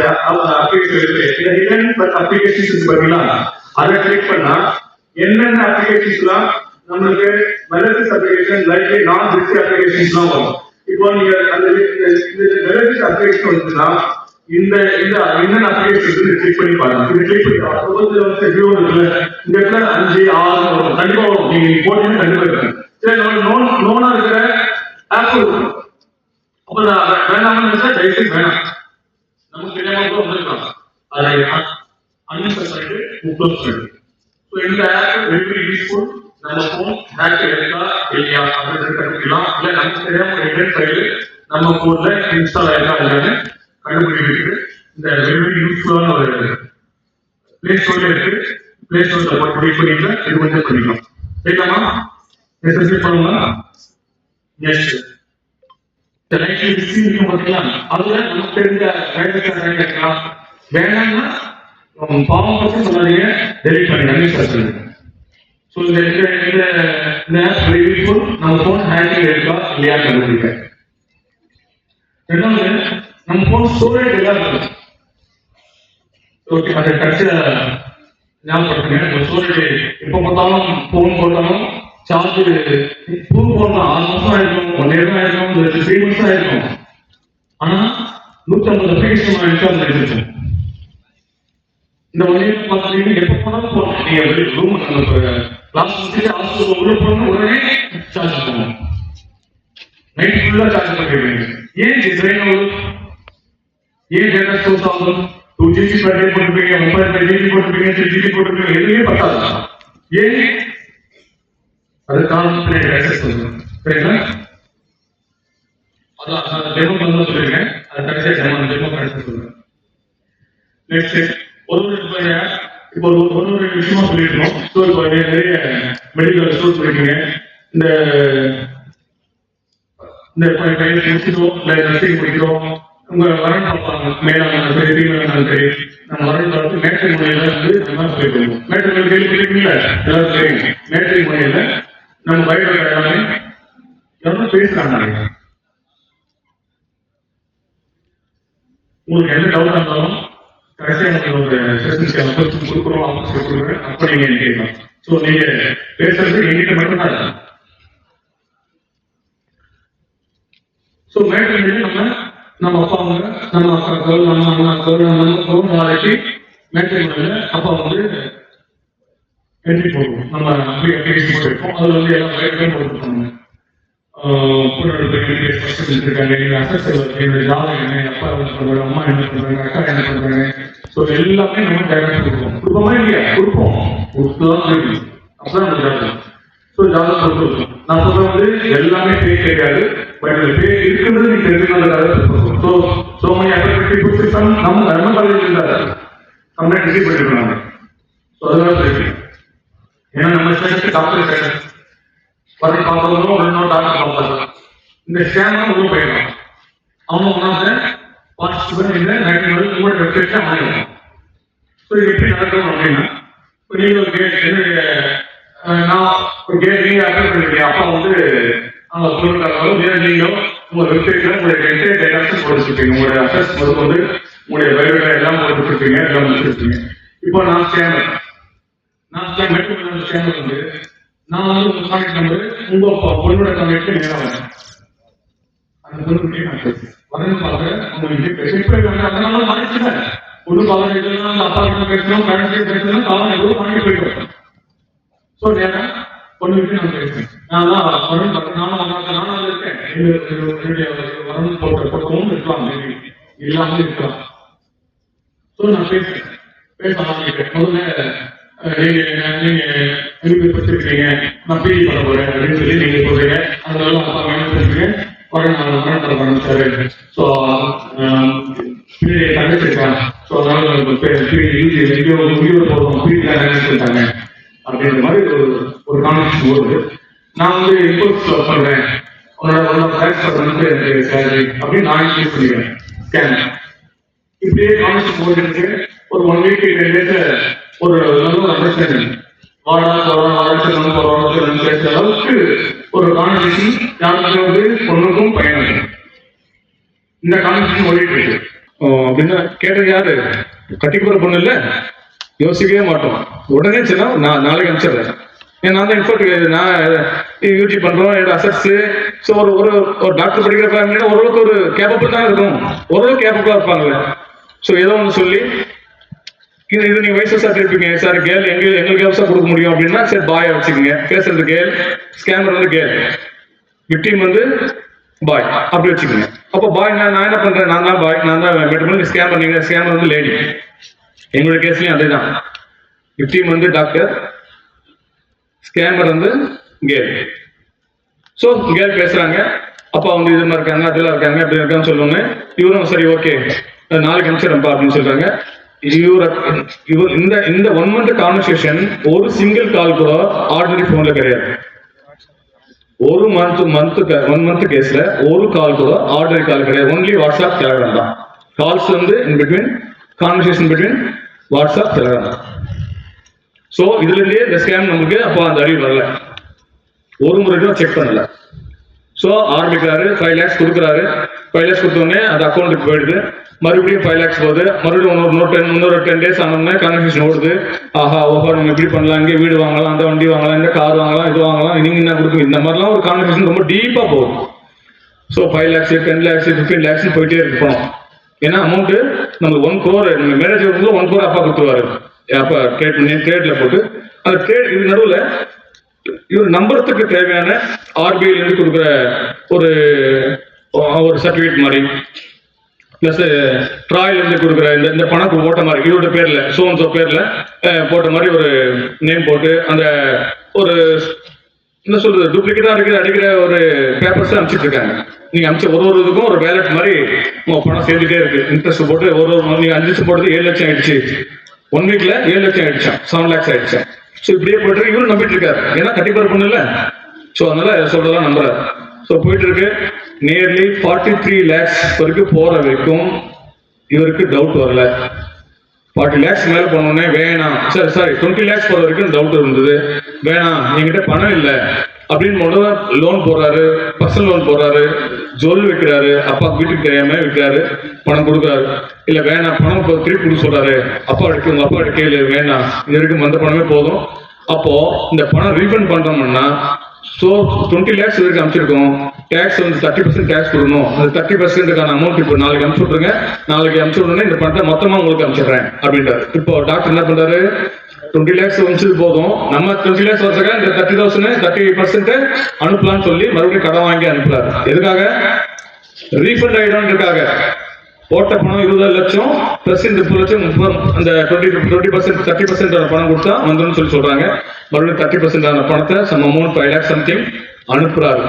application hidden applications பார்த்தீங்களா? அதை கிளிக் பண்ணா என்னென்ன அப்ளிகேஷன்ஸ்லாம் நம்மளுக்கு malicious application, likely non risk அப்ளிகேஷன்ஸ்லாம் வரும். இப்போ நீங்க அந்த மெலசிஸ் அப்ளிகேஷன் வந்துச்சுன்னா இந்த என்னென்ன அப்ளிகேஷன் கிளிக் பண்ணி பாருங்க. இது கிளிக் பண்ணி இந்த இடத்துல 5, 6 வரும், கண்டிப்பா வரும். நீங்க போட்டீங்கன்னா கண்டிப்பா இருக்கு. சரி, நோனா இருக்கிற ஆப் இருக்கும். அப்ப வேணாம்னு நினைச்சா தயவுசெய்து வேணாம், நமக்கு தெரியாம கூட வந்துருக்கலாம். அதை அன்இன்ஸ்டால் பண்ணிட்டு க்ளோஸ் பண்ணிட்டு. ஸோ இந்த ஆப் வெரி யூஸ்ஃபுல். நம்ம போன் ஹேக் இருக்கா இல்லையா அப்படின்னு கண்டுபிடிக்கலாம். இல்ல நமக்கு தெரியாம ஒரு ஹிடன் ஃபைல் நம்ம போன்ல இன்ஸ்டால் ஆயிருக்கா இல்லையான்னு கண்டுபிடிக்கிறது இந்த வெரி யூஸ்ஃபுல்லான ஒரு பிளே ஸ்டோர்ல இருக்கு. பிளே ஸ்டோர்ல போய் பண்ணிக்கலாம், இது பண்ணிக்கலாம். சரிங்களா? எஸ்எஸ்சி பண்ணலாம். நெக்ஸ்ட் இந்த லைஃப்ல டிஸ்ட்ரிபியூஷன் பார்க்கலாம். அதுல நமக்கு தெரிஞ்ச கைடன்ஸ் இருக்கலாம். வேணாம்னா பாவம் பற்றி சொல்லாதீங்க, டெலிட் பண்ணி அன்இன்ஸ்டால் பண்ணுங்க. ஸோ இந்த வெரி யூஸ்ஃபுல். நம்ம போன் ஹேக்கிங் இருக்கா இல்லையா கண்டுபிடிக்க. ரெண்டாவது, நம்ம போன் ஸ்டோரேஜ் எல்லாம் இருக்கு. ஓகே, அதை கடைசியில ஞாபகப்படுத்துங்க. ஸ்டோரேஜ் எப்போ பார்த்தாலும் போன் போட்டாலும் சார்ஜ் புது போன் 6 மாசம் ஆயிருக்கும், 1 year ஆயிருக்கும், 3 months ஆயிருக்கும். ஆனா 150 அப்ளிகேஷன் இன்ஸ்டால் பண்ணிருக்கோம். இந்த 1 year பார்த்தீங்கன்னா எப்போ போனாலும் போன் நீங்க ரூம் கிளாஸ் முடிச்சுட்டு ஹாஸ்டல் உள்ள போன உடனே சார்ஜ் பண்ணுவோம். நைட் ஃபுல்லா சார்ஜ் பண்ணிடுவீங்க. ஏன் டிசைன் ஏன் டேட்டா ஸ்டோர்ஸ் ஆகும்? 2 GB per day போட்டுருப்பீங்க, 1.5 GB போட்டுருப்பீங்க, 3 GB போட்டுருப்பீங்க, எதுவுமே பத்தாது. ஏன்? அது கான்சன்ட்ரேட் ஆக்சஸ் பண்ணுங்க. சரிங்களா? அதான் டெமோ பண்ண சொல்லிருங்க. அது கடைசியா டெமோ ஆக்சஸ் பண்ணுங்க. நெக்ஸ்ட் இப்போ ஒரு விஷயமா சொல்லிருக்கோம். ஸோ இப்போ நிறைய மெடிக்கல் ஸ்டோர் பண்ணிருக்கீங்க. இந்த பையன் முடிச்சிடும், இல்லை நர்சிங் முடிக்கிறோம், உங்க வரன் பார்ப்பாங்க, மேலாக சரி, ஃபீமேலாக சரி, நம்ம வரன் பார்த்து மேட்ரி முறையில நம்ம சொல்லிடுவோம். மேட்ரி முறை கேள்விப்பட்டிருக்கீங்களா? எல்லாரும் தெரியும். மேட்ரி முறையில நம்ம பயோடேட்டா எல்லாமே யாரும் பேசுறாங்க. உங்களுக்கு எந்த டவுட் இருந்தாலும் கடைசியாக ஒரு செஷன் கொடுக்குறோம் அவங்க கொடுக்குறேன் அப்ப நீங்க கேட்கலாம். ஸோ நீங்க பேசுறது எங்கிட்ட மட்டும்தான். ஸோ மேட்ரிமோனி நம்ம அப்பாவுங்க, நம்ம அக்காக்கள், நம்ம அண்ணாக்கள், நம்ம நாளைக்கு மேட்ரிமோனியில அப்பா என்ட்ரி போடுவோம். நம்ம அப்ளிகேஷன் போட்டிருப்போம். அதுல எல்லாம் வயதும் போட்டுருப்பாங்க. இருக்காங்க, எங்க அசஸ்டர் என்னுடைய ஜாதகம் என்ன, எங்க அப்பா என்ன பண்றாங்க, அம்மா என்ன பண்றாங்க, அக்கா என்ன பண்றாங்க. ஸோ எல்லாமே நம்ம டைரக்ட் கொடுப்போம். கொடுப்போமா இல்லையா? கொடுப்போம். கொடுத்துதான் தெரியும். அப்பதான் நம்ம ஜாதகம். ஸோ ஜாதகம் கொடுத்துருக்கோம். நான் சொல்றது எல்லாமே பேர் தெரியாது. பட் பேர் இருக்கிறது நீ தெரிஞ்சுக்கிறதுக்காக. ஸோ மணி அட்ராக்டிவ் நம்ம காலேஜ் இருந்தாரு கம்ப்ளைண்ட் ரிசீவ் பண்ணிருக்காங்க. ஸோ அதனால தெரியும். ஏன்னா நம்ம சேர்த்து டாக்டர் சேர்த்து பதி பார்க்கறதும் ஒரு இன்னொரு டாக்டர் பார்ப்பாங்க. இந்த ஸ்கேனும் உள்ள போயிடலாம். அவங்க ஒன்றாவது பார்ட்டிசிபென்ட் இந்த நைட்டு உங்களோட வெப்சைட்ல அமையும். ஸோ இது எப்படி நடக்கணும் அப்படின்னா, இப்போ நீங்கள் ஒரு கேட் என்னுடைய நான் ஒரு கேட் நீங்கள் அப்ளை பண்ணிருக்கீங்க. அப்பா அவங்க சொல்லிருக்காங்களோ வேறு நீங்களும் உங்கள் வெப்சைட்ல உங்களுடைய என்டையர் டேட்டாஸும் போட்டுருப்பீங்க. உங்களுடைய அசஸ் முதற்கொண்டு உங்களுடைய பயோடேட்டா எல்லாம் போட்டுருப்பீங்க, எல்லாம் முடிச்சிருப்பீங்க. இப்போ நான் ஸ்கேனர் மெட்ரிகுலர் ஸ்கேனர் நான் உங்க கான்டாக்ட் நம்பர் உங்க பொண்ணோட கான்டாக்ட் நேரம் வரேன். அந்த பொண்ணுக்கிட்டே நான் பேசுறேன். வரேன்னு பார்க்குறேன். உங்களுக்கு பேசுறேன். அதனால மாறிச்சுட்டேன். பொண்ணு பாவம் அப்பா கிட்ட பேசணும், கரண்ட் பேசணும், காலம் எதுவும் வாங்கி போயிட்டேன். ஸோ நேரம் பொண்ணுக்கிட்டே நான் பேசுறேன். நான் தான் வரணும் பார்க்குறேன். நானும் இருக்கேன். என்னுடைய வரணும் போட்ட பக்கமும் இருக்கலாம், இல்லாமல் இருக்கலாம். ஸோ நான் பேச ஆரம்பிக்கிறேன். முதல்ல நீங்க படிச்சிருக்கீங்க, நான் பிஜி பண்ண போறேன் அப்படின்னு சொல்லி நீங்க சொல்றீங்க. அதனால அப்பா என்ன சொல்றீங்க, வரணும் சார். ஸோ பின்னாடி தங்கச்சிருக்கேன். ஸோ அதனால போதும் பிடிக்காங்க சொல்லிட்டாங்க அப்படின்ற மாதிரி ஒரு கான்வெர்சேஷன் வருது. நான் இம்போஸ் பண்றேன், உன்னோட எனக்கு சேலரி அப்படின்னு நான் யூஸ் பண்ணிக்கிறேன் ஸ்கேன். இப்படியே கான்வெர்சேஷன் போயிட்டு ஒரு 1 வீக் 10 டேஸ் ஒரு நல்ல ஒரு அண்டர்ஸ்டாண்டிங் பேசுற அளவுக்கு ஒரு கான்வெர்சேஷன் யாருக்கு பொண்ணுக்கும் பையனுக்கும் இந்த கான்வெர்சேஷன் ஓடிட்டு இருக்கு. அப்படின்னா கேட்டது யாரு? கட்டி போற பொண்ணு இல்ல, யோசிக்கவே மாட்டோம். உடனே சொன்னா நான் நாளைக்கு அனுப்பிச்சிடுறேன். நான் தான் இன்ஃபோர்ட் நான் யூடியூப் பண்றோம், என்னோட அசட்ஸ். ஸோ ஒரு டாக்டர் படிக்கிற ஃபேமிலினா ஓரளவுக்கு ஒரு கேப்பபிள் தான் இருக்கும், ஓரளவுக்கு கேப்பபிளா இருப்பாங்க. ஸோ ஏதோ ஒன்று சொல்லி இது நீங்க வயசா இருப்பீங்க சார், கேள் எங்களுக்கு கேப்ஸா கொடுக்க முடியும் அப்படின்னா சரி பாய் வச்சுக்கோங்க. பேசுறது கேள், ஸ்கேமர் கேள், விக்டிம் பாய் அப்படி வச்சுக்கோங்க. அப்போ பாய் நான் என்ன பண்றேன், நான் தான் பாய், நான் தான் மெட்ரிமோனி, ஸ்கேமர் நீங்க, ஸ்கேமர் லேடி. எங்களுடைய கேஸ்லயும் அதேதான். விக்டிம் டாக்டர், ஸ்கேமர் கேள். ஸோ கேள் பேசுறாங்க, அப்பா இது மாதிரி இருக்காங்க, அதெல்லாம் இருக்காங்க, அப்படி இருக்கான்னு சொல்லுவாங்க. இவரும் சரி ஓகே நாளைக்கு அனுப்பிச்சிடப்பா அப்படின்னு சொல்றாங்க. இந்த 1 month கான்வர்சேஷன் ஒரு சிங்கிள் கால் கூட ஆர்டினரி போன்ல கிடையாது. ஒரு ஒன் மந்த் கேஸ்ல ஒரு கால் கூட ஆர்டினரி கால் கிடையாது. ஒன்லி வாட்ஸ்அப், டெலிகிராம் தான். Calls in between, conversation between WhatsApp, Telegram. So இதுல இருந்தே இந்த ஸ்கேம் நமக்கு அப்போ அந்த அறிவு வரல, ஒரு முறை செக் பண்ணல. ஸோ ஆரம்பிக்கிறாரு, 5 lakhs கொடுக்குறாரு. 5 lakhs கொடுத்தோடனே அது அக்கௌண்ட்டுக்கு போயிடுது. மறுபடியும் 5 lakhs போகுது. மறுபடியும் இன்னொரு 10 days ஆனோடனே கான்வர்சேஷன் ஓடுது. ஆஹா ஓஹோ நம்ம இப்படி பண்ணலாம், இங்கே வீடு வாங்கலாம், அந்த வண்டி வாங்கலாம், இந்த கார் வாங்கலாம், இது வாங்கலாம், நீங்க என்ன கொடுக்குங்க, இந்த மாதிரிலாம் ஒரு கான்வர்சேஷன் ரொம்ப டீப்பா போகும். ஸோ 5 lakhs 10 lakhs 15 lakhs போயிட்டே இருக்கணும். ஏன்னா அமௌண்ட் நம்ம 1 crore நம்ம மேரேஜ் 1 crore அப்பா கொடுத்துருவாரு. அப்பா ட்ரேட்ல போட்டு அந்த ட்ரேட் இது நடுவில் இவர் நம்புறதுக்கு தேவையான ஆர்பிஐல இருந்து கொடுக்குற ஒரு சர்டிபிகேட் மாதிரி, பிளஸ் ட்ராயில இருந்து கொடுக்குற இந்த பணத்தை போட்ட மாதிரி இவரோட பேர்ல சோன்சோ பேர்ல போட்ட மாதிரி ஒரு நேம் போட்டு அந்த ஒரு என்ன சொல்றது டூப்ளிகேட்டா அடிக்கிற ஒரு பேப்பர்ஸ் அனுப்பிச்சிட்டு இருக்காங்க. நீங்க அனுப்பிச்ச ஒரு இதுக்கும் ஒரு வேலட் மாதிரி உங்க பணம் சேர்ந்துட்டே இருக்கு. இன்ட்ரெஸ்ட் போட்டு நீங்க 5 லட்சம் போட்டு 7 லட்சம் ஆயிடுச்சு. 1 வீக்ல 7 லட்சம் ஆயிடுச்சான், 7 lakhs ஆயிடுச்சு. ஸோ இப்படியே போயிட்டு இவரும் நம்பிட்டு இருக்காரு, ஏன்னா கண்டிப்பாக பொண்ணு இல்லை. ஸோ அதனால சொல்றதெல்லாம் நம்புறாரு. ஸோ போயிட்டு இருக்கு. நியர்லி 43 lakhs வரைக்கும் போற வரைக்கும் இவருக்கு டவுட் வரல. 40 lakhs மேல போனோடனே வேணாம், சாரி 20 lakhs போற வரைக்கும் டவுட் இருந்தது. வேணாம் என்கிட்ட பணம் இல்லை அப்படின்னு லோன் போடுறாரு, பர்சனல் லோன் போடுறாரு, ஜுவல் வைக்கிறாரு, அப்பா வீட்டுக்கு தெரியாம வைக்கிறாரு, பணம் கொடுக்குறாரு, இல்ல வேணாம் பணம் திருப்பி கொடுக்க சொல்றாரு, அப்பா எடுக்க உங்க அப்பா எடுக்கல வேணாம், இது வரைக்கும் வந்த பணமே போதும். அப்போ இந்த பணம் ரீஃபண்ட் பண்றோம்னா ஸோ 20 lakhs வரைக்கும் அனுப்பிச்சிருக்கோம், டேக்ஸ் வந்து 30% டேக்ஸ் கொடுக்கணும், அந்த 30%க்கான அமௌண்ட் இப்போ நாளைக்கு அனுப்பிச்சு விட்ருங்க, நாளைக்கு அனுப்பிச்சு விடணும், இந்த பணத்தை மொத்தமா உங்களுக்கு அனுப்பிச்சிடுறேன் அப்படின்றாரு. இப்போ டாக்டர் என்ன பண்றாரு, 20 lakhs வந்துச்சு போதும், நம்ம 20 lakhs வரதுக்கு இந்த 30% அனுப்பலாம்னு சொல்லி மறுபடியும் கடன் வாங்கி அனுப்புறாரு. எதுக்காக? ரீஃபண்ட் ஆயிடும்ன்றதுக்காக. போட்ட பணம் 20 லட்சம் பிளஸ் இந்த 30 லட்சம் அந்த 30% பணம் கொடுத்தா வந்துடும் சொல்லி சொல்றாங்க. மறுபடியும் 30% பணத்தை சம் அமௌண்ட் 5 lakhs சம்திங் அனுப்புறாரு.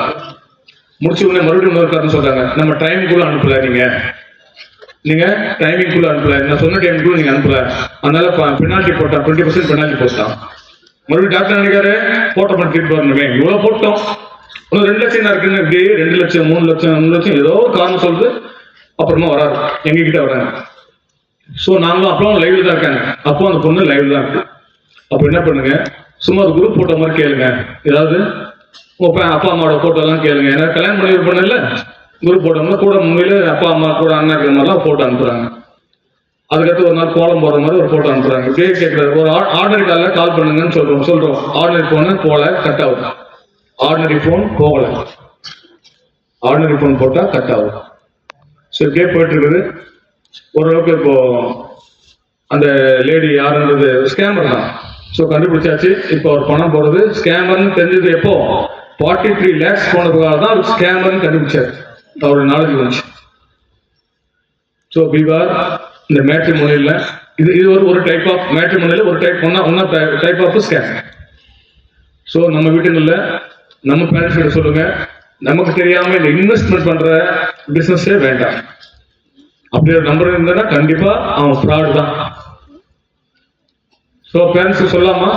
முடிச்ச உடனே மறுபடியும் இன்னொரு காரணம் சொல்றாங்க, நம்ம டைமுக்குள்ள அனுப்பல, நீங்க டைமிங்குள்ள அனுப்பல, நான் சொன்ன டைமுக்குள்ள நீங்க அனுப்பல, அதனால பெனால்டி போட்டான், 20% பெனால்டி போட்டான். மறுபடியும் டாக்டர் நினைக்காரு போட்ட பணம் திருப்பி வரணுமே, இவ்வளவு போட்டோம், இன்னும் 2 லட்சம் என்ன இருக்குன்னு, இப்படி 2 லட்சம் 3 லட்சம் 3 லட்சம் ஏதோ ஒரு காரணம் சொல்லுது. அப்புறமா வராரு, எங்க கிட்ட வராங்க. ஸோ நாங்களும் அப்போ லைவ்ல தான் இருக்காங்க, அப்போ அந்த பொண்ணு லைவ்ல தான் இருக்கு. அப்போ என்ன பண்ணுங்க, சும்மா ஒரு குரூப் போட்டோ மாதிரி கேளுங்க, ஏதாவது உங்க அப்பா அம்மாவோட போட்டோ எல்லாம் கேளுங்க. ஏன்னா கல்யாணம் பண்ணி பொண்ணு இல்ல, குரூப் போட்டோம்னா கூட உண்மையில அப்பா அம்மா கூட அண்ணா இருக்கிற மாதிரிலாம் போட்டோ அனுப்புறாங்க. அதுக்கடுத்து ஒரு நாள் கோலம் போடுற மாதிரி ஒரு போட்டோ அனுப்புறாங்க. இப்படியே கேட்கறது, ஒரு ஆர்டினரி காலில் கால் பண்ணுங்கன்னு சொல்றோம். ஆர்டினரி போன போல கட் ஆகுது, ஆர்டினரி போன் போகல, ஆர்டினரி போன் போட்டா கட் ஆகுது. ஸோ இப்படியே போயிட்டு இருக்குது. ஓரளவுக்கு இப்போ அந்த லேடி யாருன்றது ஸ்கேமர் தான். ஸோ கண்டுபிடிச்சாச்சு. இப்போ ஒரு பணம் போடுறது ஸ்கேமர்னு தெரிஞ்சது எப்போ 43 lakhs போனதுக்காக தான் அவர் ஸ்கேமர்னு கண்டுபிடிச்சாரு, அவரோட நாலேஜ் வந்துச்சு. ஸோ பிகார் இந்த மேட்ரிமோனியில் இது ஒரு டைப் ஆஃப் மேட்ரிமோனியில் ஒரு டைப் ஒன்னா டைப் ஆஃப் ஸ்கேம். ஸோ நம்ம வீட்டுங்களில் நம்ம பேரண்ட்ஸ் கிட்ட சொல்லுங்க, நமக்கு தெரியாம இந்த இன்வெஸ்ட்மெண்ட் பண்ற பிசினஸே வேண்டாம். அப்படி ஒரு நம்பர் இருந்தா கண்டிப்பா அவன் ஃப்ராட் தான். ஸோ பேரண்ட்ஸ் சொல்லாமா,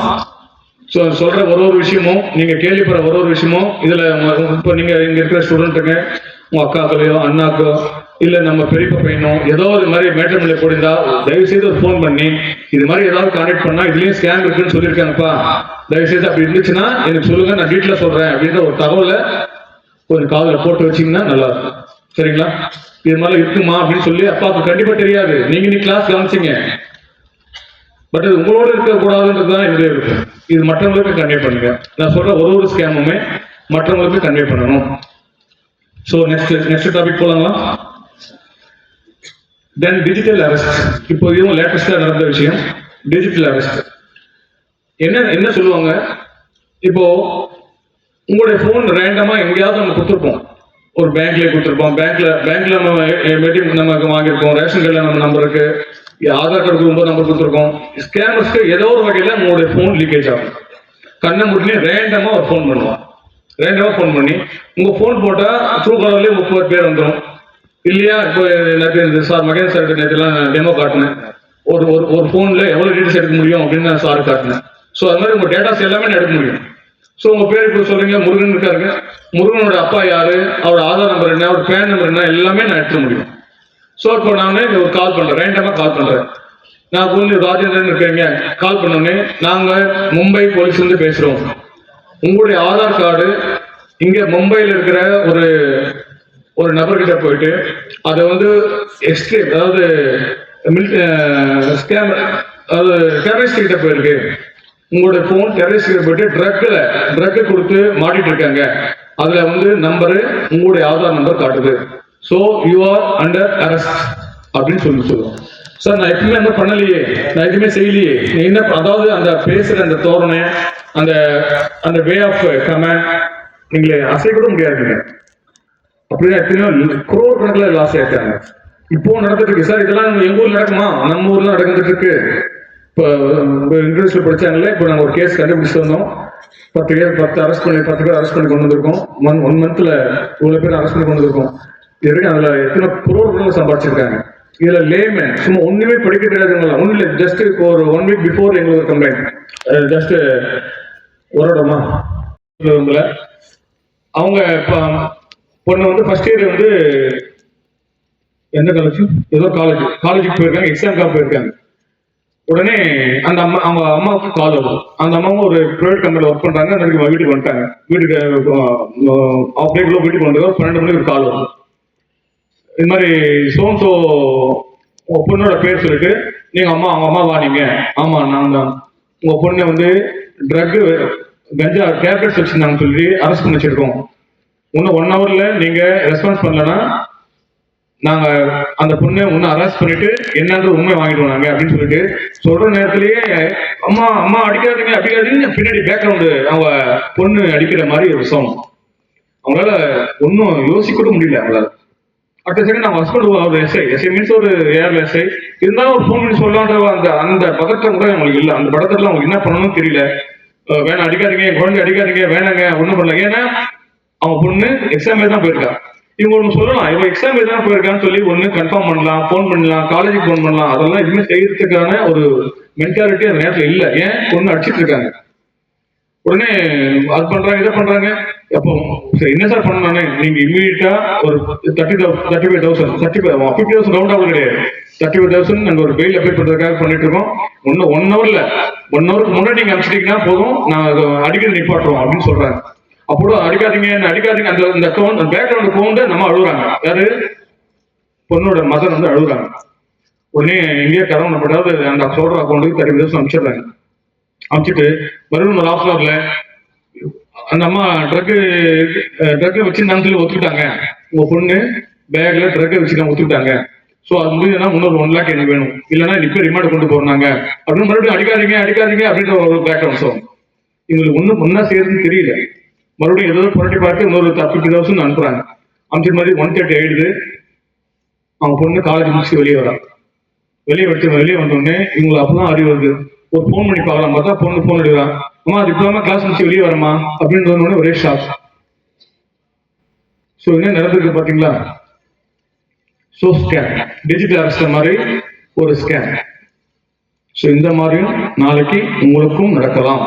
சொல்ற ஒரு விஷயமும் நீங்க கேள்விப்படுற ஒரு விஷயமும் இதுல இப்போ நீங்க இங்க இருக்கிற ஸ்டூடெண்ட்டுங்க உங்க அக்காக்களையோ அண்ணாக்கோ இல்ல நம்ம பெரியப்பா பையனோ ஏதோ ஒரு மாதிரி மேட்ரிமோனியில போயிருந்தா தயவு செய்து ஒரு ஃபோன் பண்ணி இது மாதிரி ஏதாவது கான்டாக்ட் பண்ணா இதுலயும் ஸ்கேம் இருக்குன்னு சொல்லியிருக்காங்கப்பா, தயவு செய்து அப்படி இருந்துச்சுன்னா எனக்கு சொல்லுங்க, நான் வீட்டுல சொல்றேன் அப்படின்ற ஒரு தகவலை கொஞ்சம் காதில் போட்டு வச்சிங்கன்னா நல்லா இருக்கும். சரிங்களா? இது மாதிரி இருக்குமா அப்படின்னு சொல்லி அப்பாவுக்கு கண்டிப்பா தெரியாது, நீ கிளாஸ் கவனிச்சிங்க, பட் அது உங்களோட இருக்கக்கூடாதுன்றது தான் என்னுடைய இருக்கு. இது மற்றவங்களுக்கு கன்வே பண்ணுங்க. நான் சொல்ற ஒரு ஸ்கேமுமே மற்றவங்களுக்கு கன்வே பண்ணணும். ஸோ நெக்ஸ்ட் டாபிக் போலாங்களா? Then digital arrest. இப்போ இதுவும் லேட்டஸ்டா நடந்த விஷயம், டிஜிட்டல் அரெஸ்ட். என்ன சொல்லுவாங்க, இப்போ உங்களுடைய போன் ரேண்டமா எங்கேயாவது நம்ம கொடுத்துருப்போம், ஒரு பேங்க்ல கொடுத்துருப்போம், பேங்க்ல நம்ம ஏடிஎம் நமக்கு வாங்கியிருப்போம், ரேஷன் கார்டில் நம்ம நம்பர் இருக்கு, ஆதார் கார்டு ரொம்ப நம்பர் கொடுத்துருக்கோம். ஸ்கேமர்ஸ்க்கு ஏதோ ஒரு வகையில உங்களுடைய போன் லீக்கேஜ் ஆகும். கண்ணை முடிஞ்சு ரேண்டமா ஒரு ஃபோன் பண்ணுவான், ரேண்டமா ஃபோன் பண்ணி உங்க போன் போட்டா ட்ரூ காலர்லேயே 30 பேர் வந்துடும் இல்லையா? இப்போ நேற்று சார் மகேஷ் சார் நேற்றுலாம் டெமோ காட்டினேன், ஒரு போன்ல எவ்வளவு டீட்டெயில்ஸ் எடுக்க முடியும் அப்படின்னு நான் சார் காட்டினேன். ஸோ அது மாதிரி உங்க டேட்டாஸ் எல்லாமே நான் எடுக்க முடியும். ஸோ உங்க பேர் இப்போ சொல்றீங்க முருகன் இருக்காருங்க, முருகனோட அப்பா யாரு, அவரோட ஆதார் நம்பர் என்ன, அவரோட பேன் நம்பர் என்ன, எல்லாமே நான் எடுத்துக்க முடியும். ஸோ இப்போ நான் ஒரு கால் பண்றேன், ரேண்டமா கால் பண்றேன், நான் கொஞ்சம் ராஜேந்திரன் இருக்கீங்க, கால் பண்ணோடனே நாங்க மும்பை போலீஸ் வந்து பேசுறோம், உங்களுடைய ஆதார் கார்டு இங்க மும்பையில் இருக்கிற ஒரு நபர்கிட்ட போயிட்டு அதை வந்து எக்ஸ்ட்ரீம் அதாவது ஸ்கேம் அதாவது டெரரிஸ்ட் கிட்ட போயிருக்கு, உங்களுடைய போன் டெரரிஸ்ட் கிட்ட போயிட்டு ட்ரக் கொடுத்து மாட்டிட்டு இருக்காங்க, அதுல வந்து நம்பரு உங்களுடைய ஆதார் நம்பர் காட்டுது, so you are under arrest அப்படின்னு சொல்லுவோம். சார் நான் எப்பவுமே என்ன பண்ணலையே, நான் எதுவுமே செய்யலையே, நீ என்ன அதாவது அந்த பேசுற அந்த தோரணை அந்த வே ஆஃப் கமெண்ட் நீங்களே அசை கூட முடியாதுங்க. அப்படியே எத்தனையோ குரோர் கணக்கில் லாஸ் ஆயிருக்காங்க. இப்போ நடந்துட்டு இருக்கு சார், இதெல்லாம் எங்க ஊர்ல நடக்குமா? நம்ம ஊர்ல நடந்துட்டு இருக்கு. இப்போ இன்டர்வியூஸ்ல படிச்சாங்களே, இப்போ நாங்கள் ஒரு கேஸ் கண்டுபிடிச்சு வந்தோம், 10 பேர் அரெஸ்ட் பண்ணி கொண்டு வந்திருக்கோம். 1 monthல இவ்வளவு பேர் அரெஸ்ட் பண்ணி கொண்டு வந்திருக்கோம். இது வரைக்கும் அதுல எத்தனை குரோர் சம்பாதிச்சிருக்காங்க. இதுல லேமேன் சும்மா ஒண்ணுமே படிக்க தெரியாதுங்களா, ஒன்றும் இல்லை, ஜஸ்ட் ஒரு 1 week பிஃபோர் எங்களுக்கு ஒரு கம்ப்ளைண்ட், ஜஸ்ட் ஒரு இடமா அவங்க பொண்ணு வந்து ஃபர்ஸ்ட் இயர் வந்து எந்த காலேஜ் ஏதோ காலேஜுக்கு போயிருக்காங்க, எக்ஸாம்காக போயிருக்காங்க. உடனே அந்த அவங்க அம்மாவுக்கு கால் வரும். அந்த அம்மாவும் ஒரு ப்ரைவேட் கம்பெனியில் ஒர்க் பண்றாங்க. வீட்டுக்கு வந்துட்டாங்க. வீட்டுக்கு வீட்டுக்கு வந்து 12 மணிக்கு ஒரு கால் வரும். இது மாதிரி சோன்சோ பொண்ணோட பேர் சொல்லிட்டு நீங்க அவங்க அம்மாவா நீங்க? ஆமா நான் தான். உங்க பொண்ணை வந்து ட்ரக் கஞ்சா டேப்லெட்ஸ் வச்சிருந்தாங்கன்னு சொல்லி அரெஸ்ட் பண்ணி வச்சிருக்கோம். இன்னும் 1 ஹவர்ல நீங்க ரெஸ்பான்ஸ் பண்ணலன்னா நாங்க அந்த பொண்ணை இன்னும் அரெஸ்ட் பண்ணிட்டு என்னன்ற உண்மை வாங்கிடுவோம் நாங்க அப்படின்னு சொல்லிட்டு சொல்ற நேரத்திலேயே அம்மா அம்மா அடிக்காதீங்க அடிக்காதீங்க பின்னாடி பேக்ரவுண்டு அவங்க பொண்ணு அடிக்கிற மாதிரி ஒரு சவுண்ட். அவங்களால ஒன்றும் யோசிக்க கூட முடியல அவங்களால. அடுத்த செகண்ட் நம்ம ஹஸ்பண்ட் ஒரு எஸ்ஐ மீன்ஸ் ஒரு ஏர்ல எஸ்ஐ இருந்தாலும் ஒரு ஃபோன் பண்ணி சொல்லலான்ற அந்த அந்த பதட்டம் கூட அவங்களுக்கு இல்லை. அந்த படத்துல அவங்களுக்கு என்ன பண்ணணும்னு தெரியல. வேணாம் அடிக்காதீங்க, என் குழந்தை அடிக்காதீங்க, வேணாங்க ஒன்றும் பண்ணல. ஏன்னா அவங்க பொண்ணு எக்ஸாம் தான் போயிருக்கா. இவங்க ஒன்று சொல்லலாம், இவங்க எக்ஸாம் தான் போயிருக்கான்னு சொல்லி ஒன்று கன்ஃபார்ம் பண்ணலாம், ஃபோன் பண்ணலாம், காலேஜுக்கு ஃபோன் பண்ணலாம். அதெல்லாம் எதுவுமே செய்யறதுக்கான ஒரு மென்டாலிட்டி அந்த நேரத்தில் இல்லை. ஏன் பொண்ணு அடிச்சிட்டு இருக்காங்க. உடனே அது பண்றாங்க இதை பண்றாங்க. அப்போ சரி என்ன சார் பண்ணணும்? நீங்க இம்மீடியட்டா ஒரு 35,000 50,000 ரவுண்ட் ஆகும் கிடையாது, 35,000 நாங்க ஒரு பெயில் அப்ளை பண்றதுக்காக பண்ணிட்டு இருக்கோம். இன்னும் 1 ஹவர்ல 1 ஹவருக்கு முன்னாடி நீங்க அனுப்பிச்சிட்டீங்கன்னா போதும், நான் அடிக்கடி நிப்பாட்டுறோம் அப்படின்னு சொல்றாங்க. அப்போ அடிக்காதீங்க அடிக்காதீங்க அந்த பேக்ரவுண்ட் போகும்போது நம்ம அழுகுறாங்க. யாரு? பொண்ணோட மதர் வந்து அழுகுறாங்க. உடனே எங்கேயே கரவணப்படாது அந்த சொல்ற அக்கௌண்ட்டுக்கு 30,000 அனுப்பிச்சிடுறாங்க. அனுப்பிச்சிட்டு மறுபடியும் ஒரு ஆஃப் ஹவர்ல அந்த அம்மா ட்ரக் வச்சிருந்தாங்கன்னு சொல்லி ஒத்துக்கிட்டாங்க. உங்க பொண்ணு பேக்ல ட்ரக் வச்சுட்டாங்க ஒத்துக்கிட்டாங்க. ஸோ அது முடியுதுன்னா இன்னொரு 1 lakh எனக்கு வேணும், இல்லைன்னா இப்போ ரிமாண்ட் கொண்டு போறாங்க அப்படின்னு மறுபடியும் அடிக்காதீங்க அடிக்காதீங்க அப்படின்ற ஒரு பேக்ரவுண்ட் சவுண்ட். இவங்களுக்கு ஒன்றும் ஒன்னா செய்யறதுன்னு தெரியல. மறுபடியும் ஏதோ புரட்டி பார்த்து இன்னொரு 50,000 அனுப்புறாங்க. அனுப்பிச்ச மாதிரி 130 ஆயிடுது. அவங்க பொண்ணு காலேஜ் முடிச்சு வெளியே வரா. வெளியே வந்தோடனே இவங்களுக்கு அப்பதான் அறிவு வருது. ஒரு ஃபோன் பண்ணி பார்க்கலாம் பார்த்தா பொண்ணு ஃபோன் எடுக்கிறான். அம்மா டிப்ளமா கிளாஸ் முடிச்சு வெளியே வரமா அப்படின்னு ஒரே ஷாக். ஸோ என்ன நடந்திருக்கு பாத்தீங்களா? ஸோ ஸ்கேம், டிஜிட்டல் அரெஸ்ட் மாதிரி ஒரு ஸ்கேம். ஸோ இந்த மாதிரியும் நாளைக்கு உங்களுக்கும் நடக்கலாம்.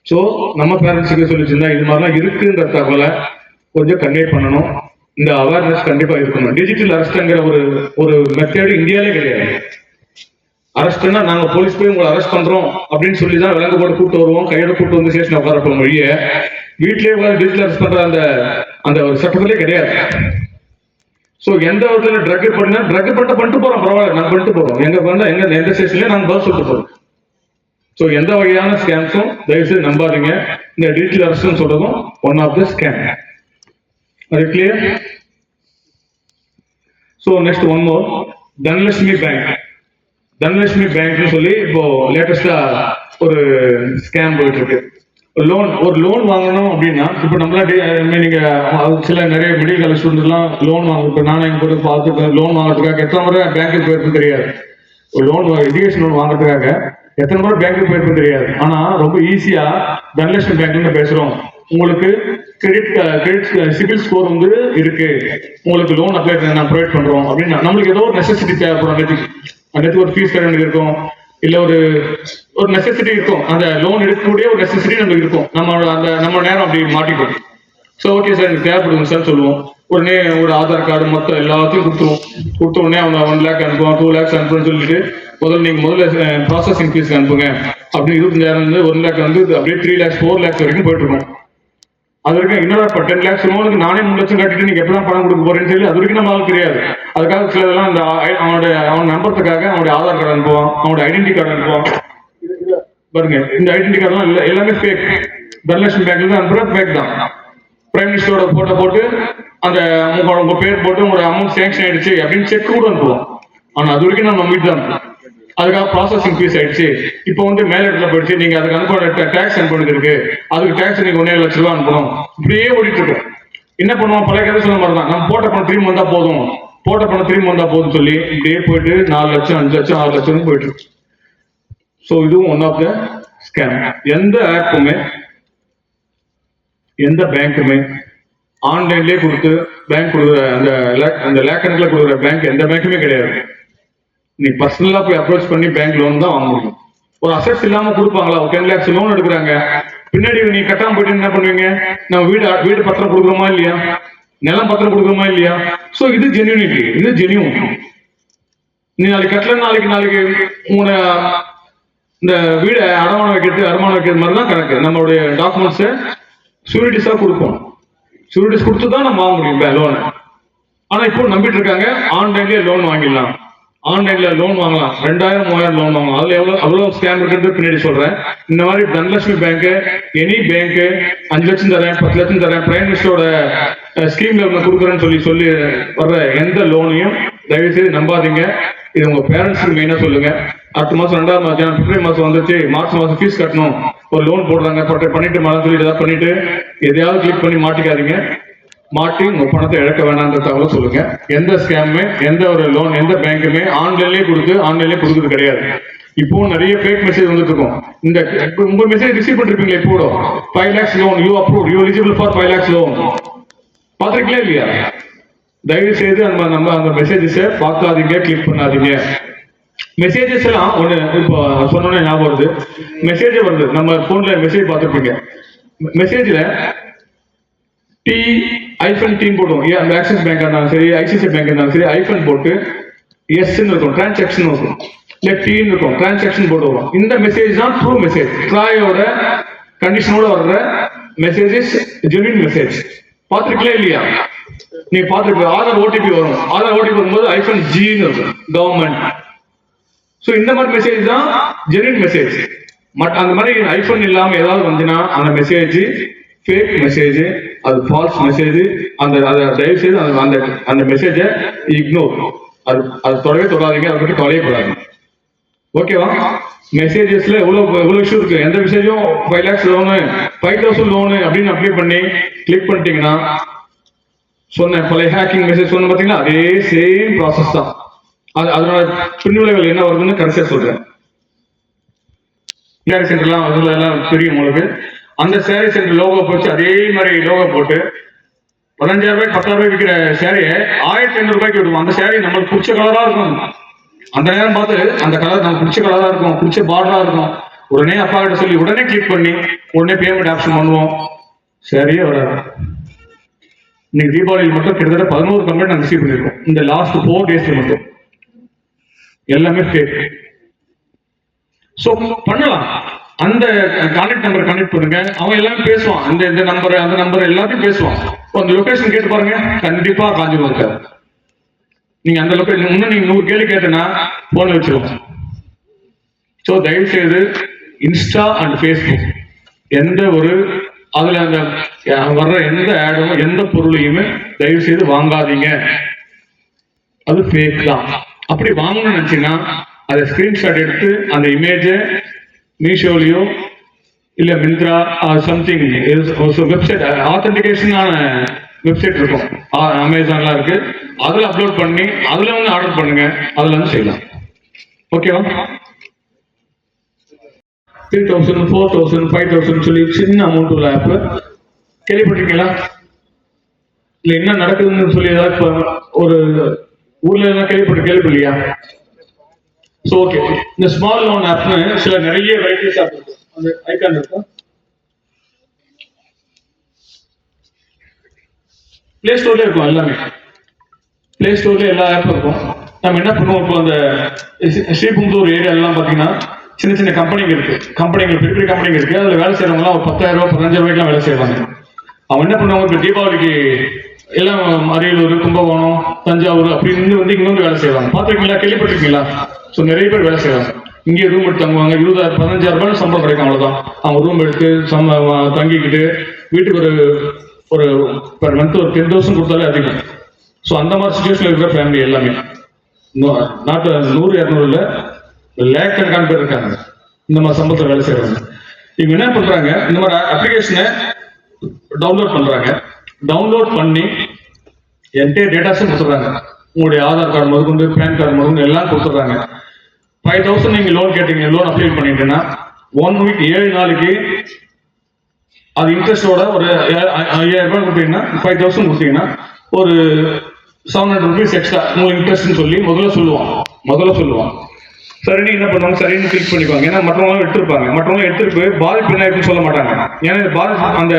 ஸோ நம்ம பேரண்ட்ஸுக்கு சொல்லிச்சிருந்தா இது மாதிரிலாம் இருக்குன்ற தகவலை கொஞ்சம் கன்வே பண்ணணும். இந்த அவேர்னஸ் கண்டிப்பா இருக்கணும். டிஜிட்டல் அரெஸ்ட்ங்கிற ஒரு மெத்தேடு இந்தியாவிலே கிடையாது. அரெஸ்ட்னா நாங்க போலீஸ் போய் உங்களை அரெஸ்ட் பண்றோம் அப்படின்னு சொல்லி தான் விலங்கு போட்டு கூட்டு வருவோம், கையோட கூட்டு வந்து ஸ்டேஷன் உட்காரப்போம். மொழிய வீட்லயே டிஜிட்டல் அரெஸ்ட் பண்ற அந்த ஒரு சட்டத்திலே கிடையாது. ஸோ எந்த விதத்துல ட்ரக் பண்ணா ட்ரக் பண்ணிட்டு போறோம், பரவாயில்ல நாங்க பண்ணிட்டு போறோம், எங்க பண்ணா எந்த ஸ்டேஷன்லயே நாங்க பதில் சொல்லிட்டு போறோம். ஸோ எந்த வகையான ஸ்கேம்ஸும் தயவுசெய்து நம்பாதீங்க. இந்த டிஜிட்டல் அரெஸ்ட் சொல்றதும் ஒன் ஆஃப் த ஸ்கேம். அது clear? So next one more, Dhanalakshmi bank. Dhanalakshmi பேங்க்னு சொல்லி இப்போ லேட்டஸ்டா ஒரு ஸ்கேம் போயிட்டு இருக்கு. ஒரு லோன் வாங்கணும் அப்படின்னா இப்போ நம்மளா நீங்க சில நிறைய மெடிக்கல் காலேஜ் ஸ்டூடெண்ட்லாம் லோன் வாங்க. இப்போ நானும் எங்க கூட பார்த்துருக்கேன். லோன் வாங்குறதுக்காக எத்தனை முறை பேங்க்குக்கு போயிருக்கும் தெரியாது. ஒரு லோன் எஜுகேஷன் லோன் வாங்குறதுக்காக எத்தனை முறை பேங்க்குக்கு போயிருக்கும் தெரியாது. ஆனா ரொம்ப ஈஸியா தனலட்சுமி பேங்க்ல பேசுறோம், உங்களுக்கு கிரெடிட் சிபில் ஸ்கோர் வந்து இருக்கு, உங்களுக்கு லோன் அப்ளை நான் ப்ரொவைட் பண்றோம் அப்படின்னா நம்மளுக்கு ஏதோ ஒரு நெசசிட்டி தேவைப்படும். அந்த ஒரு ஃபீஸ் கட்ட வேண்டியது இருக்கும், இல்ல ஒரு நெசசிட்டி இருக்கும். அந்த லோன் எடுக்கக்கூடிய ஒரு நெசசிட்டி நம்மளுக்கு இருக்கும். நம்ம நேரம் அப்படி மாட்டிக்கும். ஸோ ஓகே சார் எனக்கு தேவைப்படுங்க சார் சொல்லுவோம். உடனே ஒரு ஆதார் கார்டு மொத்தம் எல்லாத்தையும் கொடுத்த உடனே அவங்க 1 lakh அனுப்புவோம், 2 lakhs அனுப்புன்னு சொல்லிட்டு முதல்ல ப்ராசஸிங் ஃபீஸ் அனுப்புங்க அப்படின்னு 25,000 1 lakh வந்து அப்படியே 3 lakhs 4 lakhs வரைக்கும் போயிட்டு இருக்கோம். அது வரைக்கும் இன்னொரு 10 lakhs லோனுக்கு நானே 3 லட்சம் கட்டிட்டு நீங்க எப்பதான் பணம் கொடுக்க போறேன்னு சொல்லி அது வரைக்கும் நம்மளால தெரியாது. அதுக்காக சிலதெல்லாம் அவன் நம்புறதுக்காக அவனுடைய ஆதார் கார்டு அனுப்புவான், அவனுடைய ஐடென்டி கார்டு அனுப்புவான். பாருங்க இந்த ஐடென்டி கார்டுலாம் இல்லை, எல்லாமே ஃபேக். தனலட்சுமி பேங்க்ல தான் அனுப்புற ஃபேக் தான். பிரைம் மினிஸ்டரோட போட்டோ போட்டு அந்த உங்க பேர் போட்டு உங்களோட அமௌண்ட் சேங்ஷன் ஆயிடுச்சு அப்படின்னு செக் கூட அனுப்புவோம். ஆனா அது வரைக்கும் நம்ம நம்பிட்டு தான் இருப்போம். அதுக்காக ப்ராசஸிங் ஃபீஸ் ஆயிடுச்சு, இப்போ வந்து மேல இடத்துல போயிடுச்சு, நீங்க அதுக்கு அனுப்ப டேக்ஸ் அனுப்பிட்டு இருக்கு, அதுக்கு டேக்ஸ் நீங்க 1.5 லட்சம் ரூபாய் அனுப்பணும். இப்படியே ஓடிட்டு இருக்கோம். என்ன பண்ணுவோம்? பழைய கதை சொன்ன மாதிரி தான், நம்ம போட்ட பணம் திரும்பி வந்தா போதும் சொல்லி இப்படியே போயிட்டு 4 லட்சம் 5 லட்சம் 6 லட்சம் போயிட்டு இருக்கு. ஸோ இதுவும் ஒன் ஆஃப் த ஸ்கேம். எந்த ஆப்புமே எந்த பேங்க்குமே ஆன்லைன்லேயே கொடுத்து பேங்க் கொடுக்குற அந்த லேக் கணக்கில் கொடுக்குற பேங்க் எந்த பேங்க்குமே கிடையாது. நீ பர்சனலா போய் அப்ரோச் பண்ணி பேங்க் லோன் தான் வாங்க முடியும். ஒரு அசெட்ஸ் இல்லாம கொடுப்பாங்களா? ஒரு 10 lakhs லோன் எடுக்கிறாங்க, பின்னாடி நீ கட்டாம போயிட்டு என்ன பண்ணுவீங்க? நம்ம வீடு பத்திரம் கொடுக்குறோமா இல்லையா, நிலம் பத்திரம் கொடுக்குறோமா இல்லையா? சோ இது ஜென்யூனிட்டி, இது ஜென்யூன். நீ நாளைக்கு கட்டல நாளைக்கு உங்களை இந்த வீடு அடமானம் வைக்கிறது மாதிரி தான் கணக்கு. நம்மளுடைய டாக்குமெண்ட்ஸ் ஷூரிட்டிஸா கொடுப்போம். ஷூரிட்டிஸ் கொடுத்து தான் நம்ம வாங்க முடியும் லோனை. ஆனா இப்போ நம்பிட்டு இருக்காங்க ஆன்லைன்லயே லோன் வாங்கிடலாம், ஆன்லைன்ல லோன் வாங்கலாம், 2000 3000 லோன் வாங்கலாம். அதுல அவ்வளவு ஸ்கேம் இருக்குன்றது பின்னாடி சொல்றேன். இந்த மாதிரி தனலட்சுமி பேங்க், எனி பேங்க் 5 லட்சம் தரேன் 10 லட்சம் தரேன் பிரைம் மினிஸ்டரோட ஸ்கீம்ல கொடுக்குறேன்னு சொல்லி வர்ற எந்த லோனையும் தயவு செய்து நம்பாதீங்க. இது உங்க பேரண்ட்ஸுக்கு மெயினா சொல்லுங்க. அடுத்த மாசம் 2வது மாதம் பிப்ரவரி மாசம் வந்துச்சு, மார்ச் மாசம் ஃபீஸ் கட்டணும், ஒரு லோன் போடுறாங்க பண்ணிட்டு மாதம் சொல்லிட்டு ஏதாவது பண்ணிட்டு எதையாவது கிளிக் பண்ணி மாட்டிக்காதீங்க. மாட்டி உங்க பணத்தை இழக்க வேணான்ற தகவலை சொல்லுங்க. எந்த ஸ்கேமுமே எந்த ஒரு லோன் எந்த பேங்க்குமே ஆன்லைன்லேயே கொடுக்குறது கிடையாது. இப்போ நிறைய ஃபேக் மெசேஜ் வந்துட்டு இருக்கும். இந்த உங்க மெசேஜ் ரிசீவ் பண்ணிருப்பீங்களா? இப்போ 5 lakhs loan you approve, you eligible for 5 lakhs loan பாத்திருக்கீங்களா இல்லையா? தயவு செய்து நம்ம அந்த மெசேஜஸை பார்க்காதீங்க, கிளிக் பண்ணாதீங்க. மெசேஜஸ் எல்லாம் ஒண்ணு இப்போ சொன்னோன்னே ஞாபகம் வருது. மெசேஜ் வருது, நம்ம போன்ல மெசேஜ் பார்த்துருப்பீங்க. மெசேஜ்ல டீம் போடுவோம். அந்த ஆக்சிஸ் பேங்க் இருந்தாலும் சரி, ஐசிஐசிஐ பேங்க் இருந்தாலும் சரி, ஐஃபன் போட்டு எஸ்ன்னு இருக்கும், டிரான்சாக்ஷன் இருக்கும், இல்ல டீன்னு இருக்கும், டிரான்சாக்ஷன் போடுவோம். இந்த மெசேஜ் தான் ட்ரூ மெசேஜ். ட்ராயோட கண்டிஷனோட வர்ற மெசேஜஸ் ஜெனுவின் மெசேஜ். பார்த்துருக்கீங்களா இல்லையா? நீங்க பார்த்துருக்க ஆதார் ஓடிபி வரும். ஆதார் ஓடிபி வரும்போது ஐஃபன் ஜின்னு இருக்கும், கவர்மெண்ட். ஸோ இந்த மாதிரி மெசேஜ் தான் ஜெனுவின் மெசேஜ். அந்த மாதிரி ஐஃபோன் இல்லாம ஏதாவது வந்துன்னா அந்த மெசேஜ் ஃபேக் மெசேஜ், அது ஃபால்ஸ் மெசேஜ். தயவு செய்து அந்த மெசேஜை இக்னோர், அது தொடவே தொடாதீங்க, அதை பற்றி கவலையப்படாதீங்க. ஓகேவா? மெசேஜஸ்ல எவ்வளவு இஷ்யூ இருக்கு. எந்த மெசேஜும் 5 lakhs லோனு 5000 லோனு அப்படின்னு அப்ளை பண்ணி கிளிக் பண்ணிட்டீங்கன்னா சொன்ன பழைய ஹேக்கிங் மெசேஜ் சொன்ன பார்த்தீங்கன்னா அதே சேம் ப்ராசஸ் தான். அதோட பின்விளைவுகள் என்ன வருதுன்னு கடைசியா சொல்றேன். சேரி சென்டர்லாம் அதெல்லாம் தெரியும் உங்களுக்கு. அந்த சேரி சென்டர் லோகோ போச்சு, அதே மாதிரி லோகோ போட்டு 15,000 ரூபாய் 10,000 ரூபாய் விற்கிற சேரியை 1500 ரூபாய்க்கு விடுவோம். அந்த சேரி நம்மளுக்கு பிடிச்ச கலரா இருக்கும். அந்த நேரம் பார்த்து அந்த கலர் நமக்கு பிடிச்ச கலரா இருக்கும், பிடிச்ச பார்டரா இருக்கும். உடனே அப்பா கிட்ட சொல்லி உடனே கிளிக் பண்ணி உடனே பேமெண்ட் ஆப்ஷன் பண்ணுவோம். சேரியே வராது. இன்னைக்கு தீபாவளியில் மட்டும் கிட்டத்தட்ட 11 கம்ப்ளைண்ட் நாங்கள் ரிசீவ் பண்ணிருக்கோம். இந்த லாஸ்ட் 4 days மட்டும் எல்லாமே ஃபேக். சோ பண்ணலாம். அந்த கான்டாக்ட் நம்பர் கனெக்ட் பண்ணுங்க, அவன் எல்லாமே பேசுவான். இந்த நம்பர் அந்த நம்பர் எல்லாத்தையும் பேசுவான். அந்த லொகேஷன் கேட்டு பாருங்க, கண்டிப்பா காஞ்சிபுரம் இருக்காது. நீங்க அந்த லொகேஷன் இன்னும் நீங்க 100 கேள்வி கேட்டனா போன வச்சிருவோம். சோ தயவு செய்து இன்ஸ்டா அண்ட் ஃபேஸ்புக் எந்த ஒரு அதுல அந்த வர்ற எந்த ஆடும் எந்த பொருளையுமே தயவு செய்து வாங்காதீங்க. அது ஃபேக் தான். அப்படி வாங்கணும்னு நினைச்சீங்கன்னா அதை ஸ்கிரீன்ஷாட் எடுத்து அந்த இமேஜை மீஷோலையோ இல்ல மிந்த்ரா சம்திங் வெப்சைட் ஆத்தென்டிகேஷனான வெப்சைட் இருக்கும், அமேசான்லாம் இருக்கு, அதுல அப்லோட் பண்ணி அதுல வந்து ஆர்டர் பண்ணுங்க. அதுல வந்து செய்யலாம். ஓகேவா? 3,000 4,000 5,000 சொல்லி சின்ன அமௌண்ட் உள்ள ஆப் கேள்விப்பட்டிருக்கீங்களா? இல்ல என்ன நடக்குதுன்னு சொல்லி ஏதாவது ஒரு ஊர்ல எல்லாம் கேள்விப்படலையா? சோ ஓகே, இந்த ஸ்மால் லோன் ஆப்னு சில நிறைய வெரைட்டிஸ் ஆப் இருக்கு. அந்த ஐகான் இருக்கு, பிளே ஸ்டோர்ல இருக்கும். எல்லாமே பிளே ஸ்டோர்ல எல்லா ஆப்பும் இருக்கும். நம்ம என்ன பண்ணுவோம், இப்போ அந்த ஸ்ரீபுந்தூர் ஏரியா எல்லாம் பாத்தீங்கன்னா சின்ன சின்ன கம்பெனிங்க இருக்கு, பெரிய பெரிய கம்பெனிங்க இருக்கு. அதுல வேலை செய்யறவங்க எல்லாம் ஒரு 10,000 ரூபாய் 15,000 ரூபாய்க்கு வேலை செய்வாங்க. அவங்க என்ன பண்ணுவாங்க, இப்போ தீபாவளிக்கு எல்லாம் அரியலூர், கும்பகோணம், தஞ்சாவூர் அப்படின்னு வந்து இங்க வந்து வேலை செய்வாங்க. பாத்துருக்கீங்களா? கேள்விப்பட்டிருக்கீங்களா? ஸோ நிறைய பேர் வேலை செய்வாங்க. இங்கே ரூம் எடுத்து தங்குவாங்க. 20,000 15,000 ரூபாய் சம்பளம் கிடைக்கும், அவ்வளவுதான். அவங்க ரூம் எடுத்து தங்கிக்கிட்டு வீட்டுக்கு ஒரு பெர் மந்த் ஒரு 10,000 கொடுத்தாலே அதிகம். ஸோ அந்த மாதிரி சுச்சுவேஷன்ல இருக்கிற ஃபேமிலி எல்லாமே நாட்டில் 100-200 இல்ல லேக்கணக்கான பேர் இருக்காங்க இந்த மாதிரி சம்பளத்தில் வேலை செய்யறாங்க. இவங்க என்ன பண்றாங்க, இந்த மாதிரி அப்ளிகேஷனை டவுன்லோட் பண்றாங்க. டவுன்லோட் பண்ணி என்கிட்ட டேட்டாஸும் கொடுத்துட்றாங்க. உங்களுடைய ஆதார் கார்டு முதற்கொண்டு, பேன் கார்டு முதற்கொண்டு எல்லாம் கொடுத்துட்றாங்க. 5,000 நீங்க லோன் கேட்டீங்க, லோன் அப்ளை பண்ணிட்டீங்கன்னா 1 week 7 நாளைக்கு அது இன்ட்ரெஸ்டோட ஒரு 5,000 ரூபாய் கொடுத்தீங்கன்னா 5,000 கொடுத்தீங்கன்னா ஒரு 700 rupees எக்ஸ்ட்ரா உங்களுக்கு இன்ட்ரெஸ்ட்னு சொல்லி முதல்ல சொல்லுவான். சரின்னு என்ன பண்ணுவாங்க, சரின்னு கிளிக் பண்ணிக்குவாங்க. ஏன்னா மற்றவங்க எடுத்திருப்பாங்க, மற்றவங்க எடுத்துட்டு போய் பாதிப்பு என்ன இருக்குன்னு சொல்ல மாட்டாங்க. ஏன்னா பாதிப்பு அந்த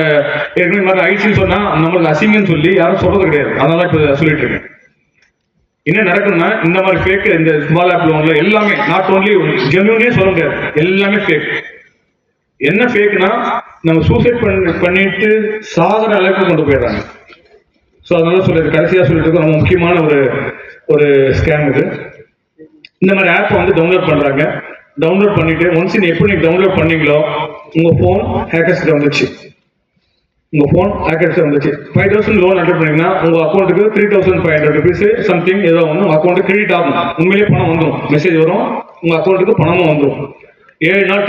ஏற்கனவே மாதிரி ஐசின்னு சொன்னா நம்மளுக்கு அசிங்கன்னு சொல்லி யாரும் சொல்றது கிடையாது. அதனால இப்ப சொல்லிட்டு இருக்கேன். என்ன நடக்குதுன்னா, இந்த மாதிரி ஃபேக் இந்த ஸ்மால் ஆப் லோன்ல எல்லாமே நாட் ஓன்லி ஜென்யூனே சொல்ல முடியாது, எல்லாமே ஃபேக். என்ன ஃபேக்னா நம்ம சூசைட் பண்ணிட்டு சாகிற அளவுக்கு கொண்டு போயிடுறாங்க. ஸோ அதனால சொல்லிட்டு கடைசியாக சொல்லிட்டு இருக்கோம், ரொம்ப முக்கியமான ஒரு ஸ்கேம் இது. இந்த மாதிரி ஆப் வந்து டவுன்லோட் பண்றாங்க. டவுன்லோட் பண்ணிட்டு ஒன்ஸ் எப்போ நீங்க டவுன்லோட் பண்ணீங்களோ உங்க ஃபோன் ஹேக்கர்ஸ் வந்துச்சு. உங்க ஃபோன் ஹேக்கர்ஸ் வந்துச்சு. 5,000 லோன் அட்டெண்ட் பண்ணீங்கன்னா உங்க அக்கௌண்ட்டுக்கு 3,500 rupees சம்திங் ஏதோ ஒன்று உங்க அக்கௌண்ட்டு கிரெடிட் ஆகும். உண்மையிலேயே பணம் வந்துடும், மெசேஜ் வரும், உங்க அக்கௌண்ட்டுக்கு பணமும் வந்துடும். 7 நாள்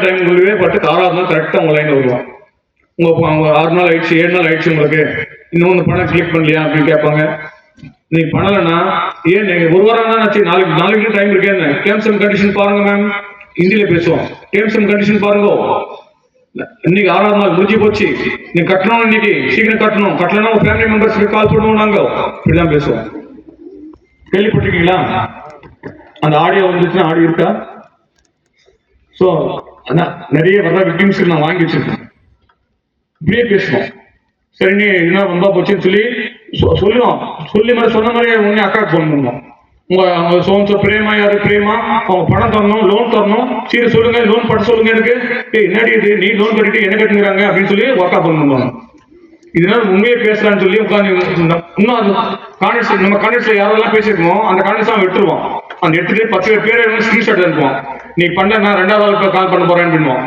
டைம் உங்களுக்கே பட்டு 6வது நாள் கரெக்டாக உங்க லைன் வருவோம். அவங்க 6 நாள் ஆயிடுச்சு 7 நாள் ஆயிடுச்சு உங்களுக்கு இன்னொன்று பணம் கிளிக் பண்ணலையா அப்படின்னு கேட்பாங்க. நீங்க பண்ணலைன்னா ஏன் நீங்க ஒரு வாரம் தான் ஆச்சு, நாளைக்கு டைம் இருக்கேன்னு டேர்ம்ஸ் அண்ட் கண்டிஷன் பாருங்க மேம், ஹிந்தியில பேசுவோம். டேர்ம்ஸ் அண்ட் கண்டிஷன் பாருங்க. இன்னைக்கு 6வது நாள் முடிஞ்சு போச்சு, நீங்க கட்டணும், இன்னைக்கு சீக்கிரம் கட்டணும், கட்டலன்னா உங்க ஃபேமிலி மெம்பர்ஸ்க்கு கால் பண்ணுவோம், நாங்க இப்படிதான் பேசுவோம். கேள்விப்பட்டிருக்கீங்களா? அந்த ஆடியோ வந்துச்சுன்னா ஆடியோ இருக்கா? ஸோ அதான் நிறைய வர விக்டிம்ஸ்க்கு நான் வாங்கி வச்சிருக்கேன். இப்படியே பேசுவோம். சரி நீ என்ன ரொம்ப போச்சுன்னு சொல்லுவோம். சொன்ன மாதிரி உடனே அக்காவுக்கு ஃபோன் பண்ணுவோம். உங்க சோன்சோ பிரேமா யாரு பிரேமா, அவங்க பணம் தரணும், லோன் தரணும், சரி சொல்லுங்க, லோன் பட்ட சொல்லுங்க எனக்கு. என்னடி இது, நீ லோன் கட்டிட்டு என்ன கட்டுங்கிறாங்க அப்படின்னு சொல்லி ஒர்க் அவுட் பண்ணுவாங்க. இதனால உண்மையே பேசலான்னு சொல்லி உட்காந்து இன்னும் அது கான்டெக்ட், நம்ம கான்டெக்ட்ல யாரெல்லாம் பேசிருக்கோம் அந்த கான்டெக்ட் அவன் எடுத்துருவோம். அந்த எடுத்துட்டு 10 பேர் ஸ்கிரீன்ஷாட் அனுப்புவோம். நீ பண்ண நான் 2வது கால் பண்ண போறேன்னு பண்ணுவோம்.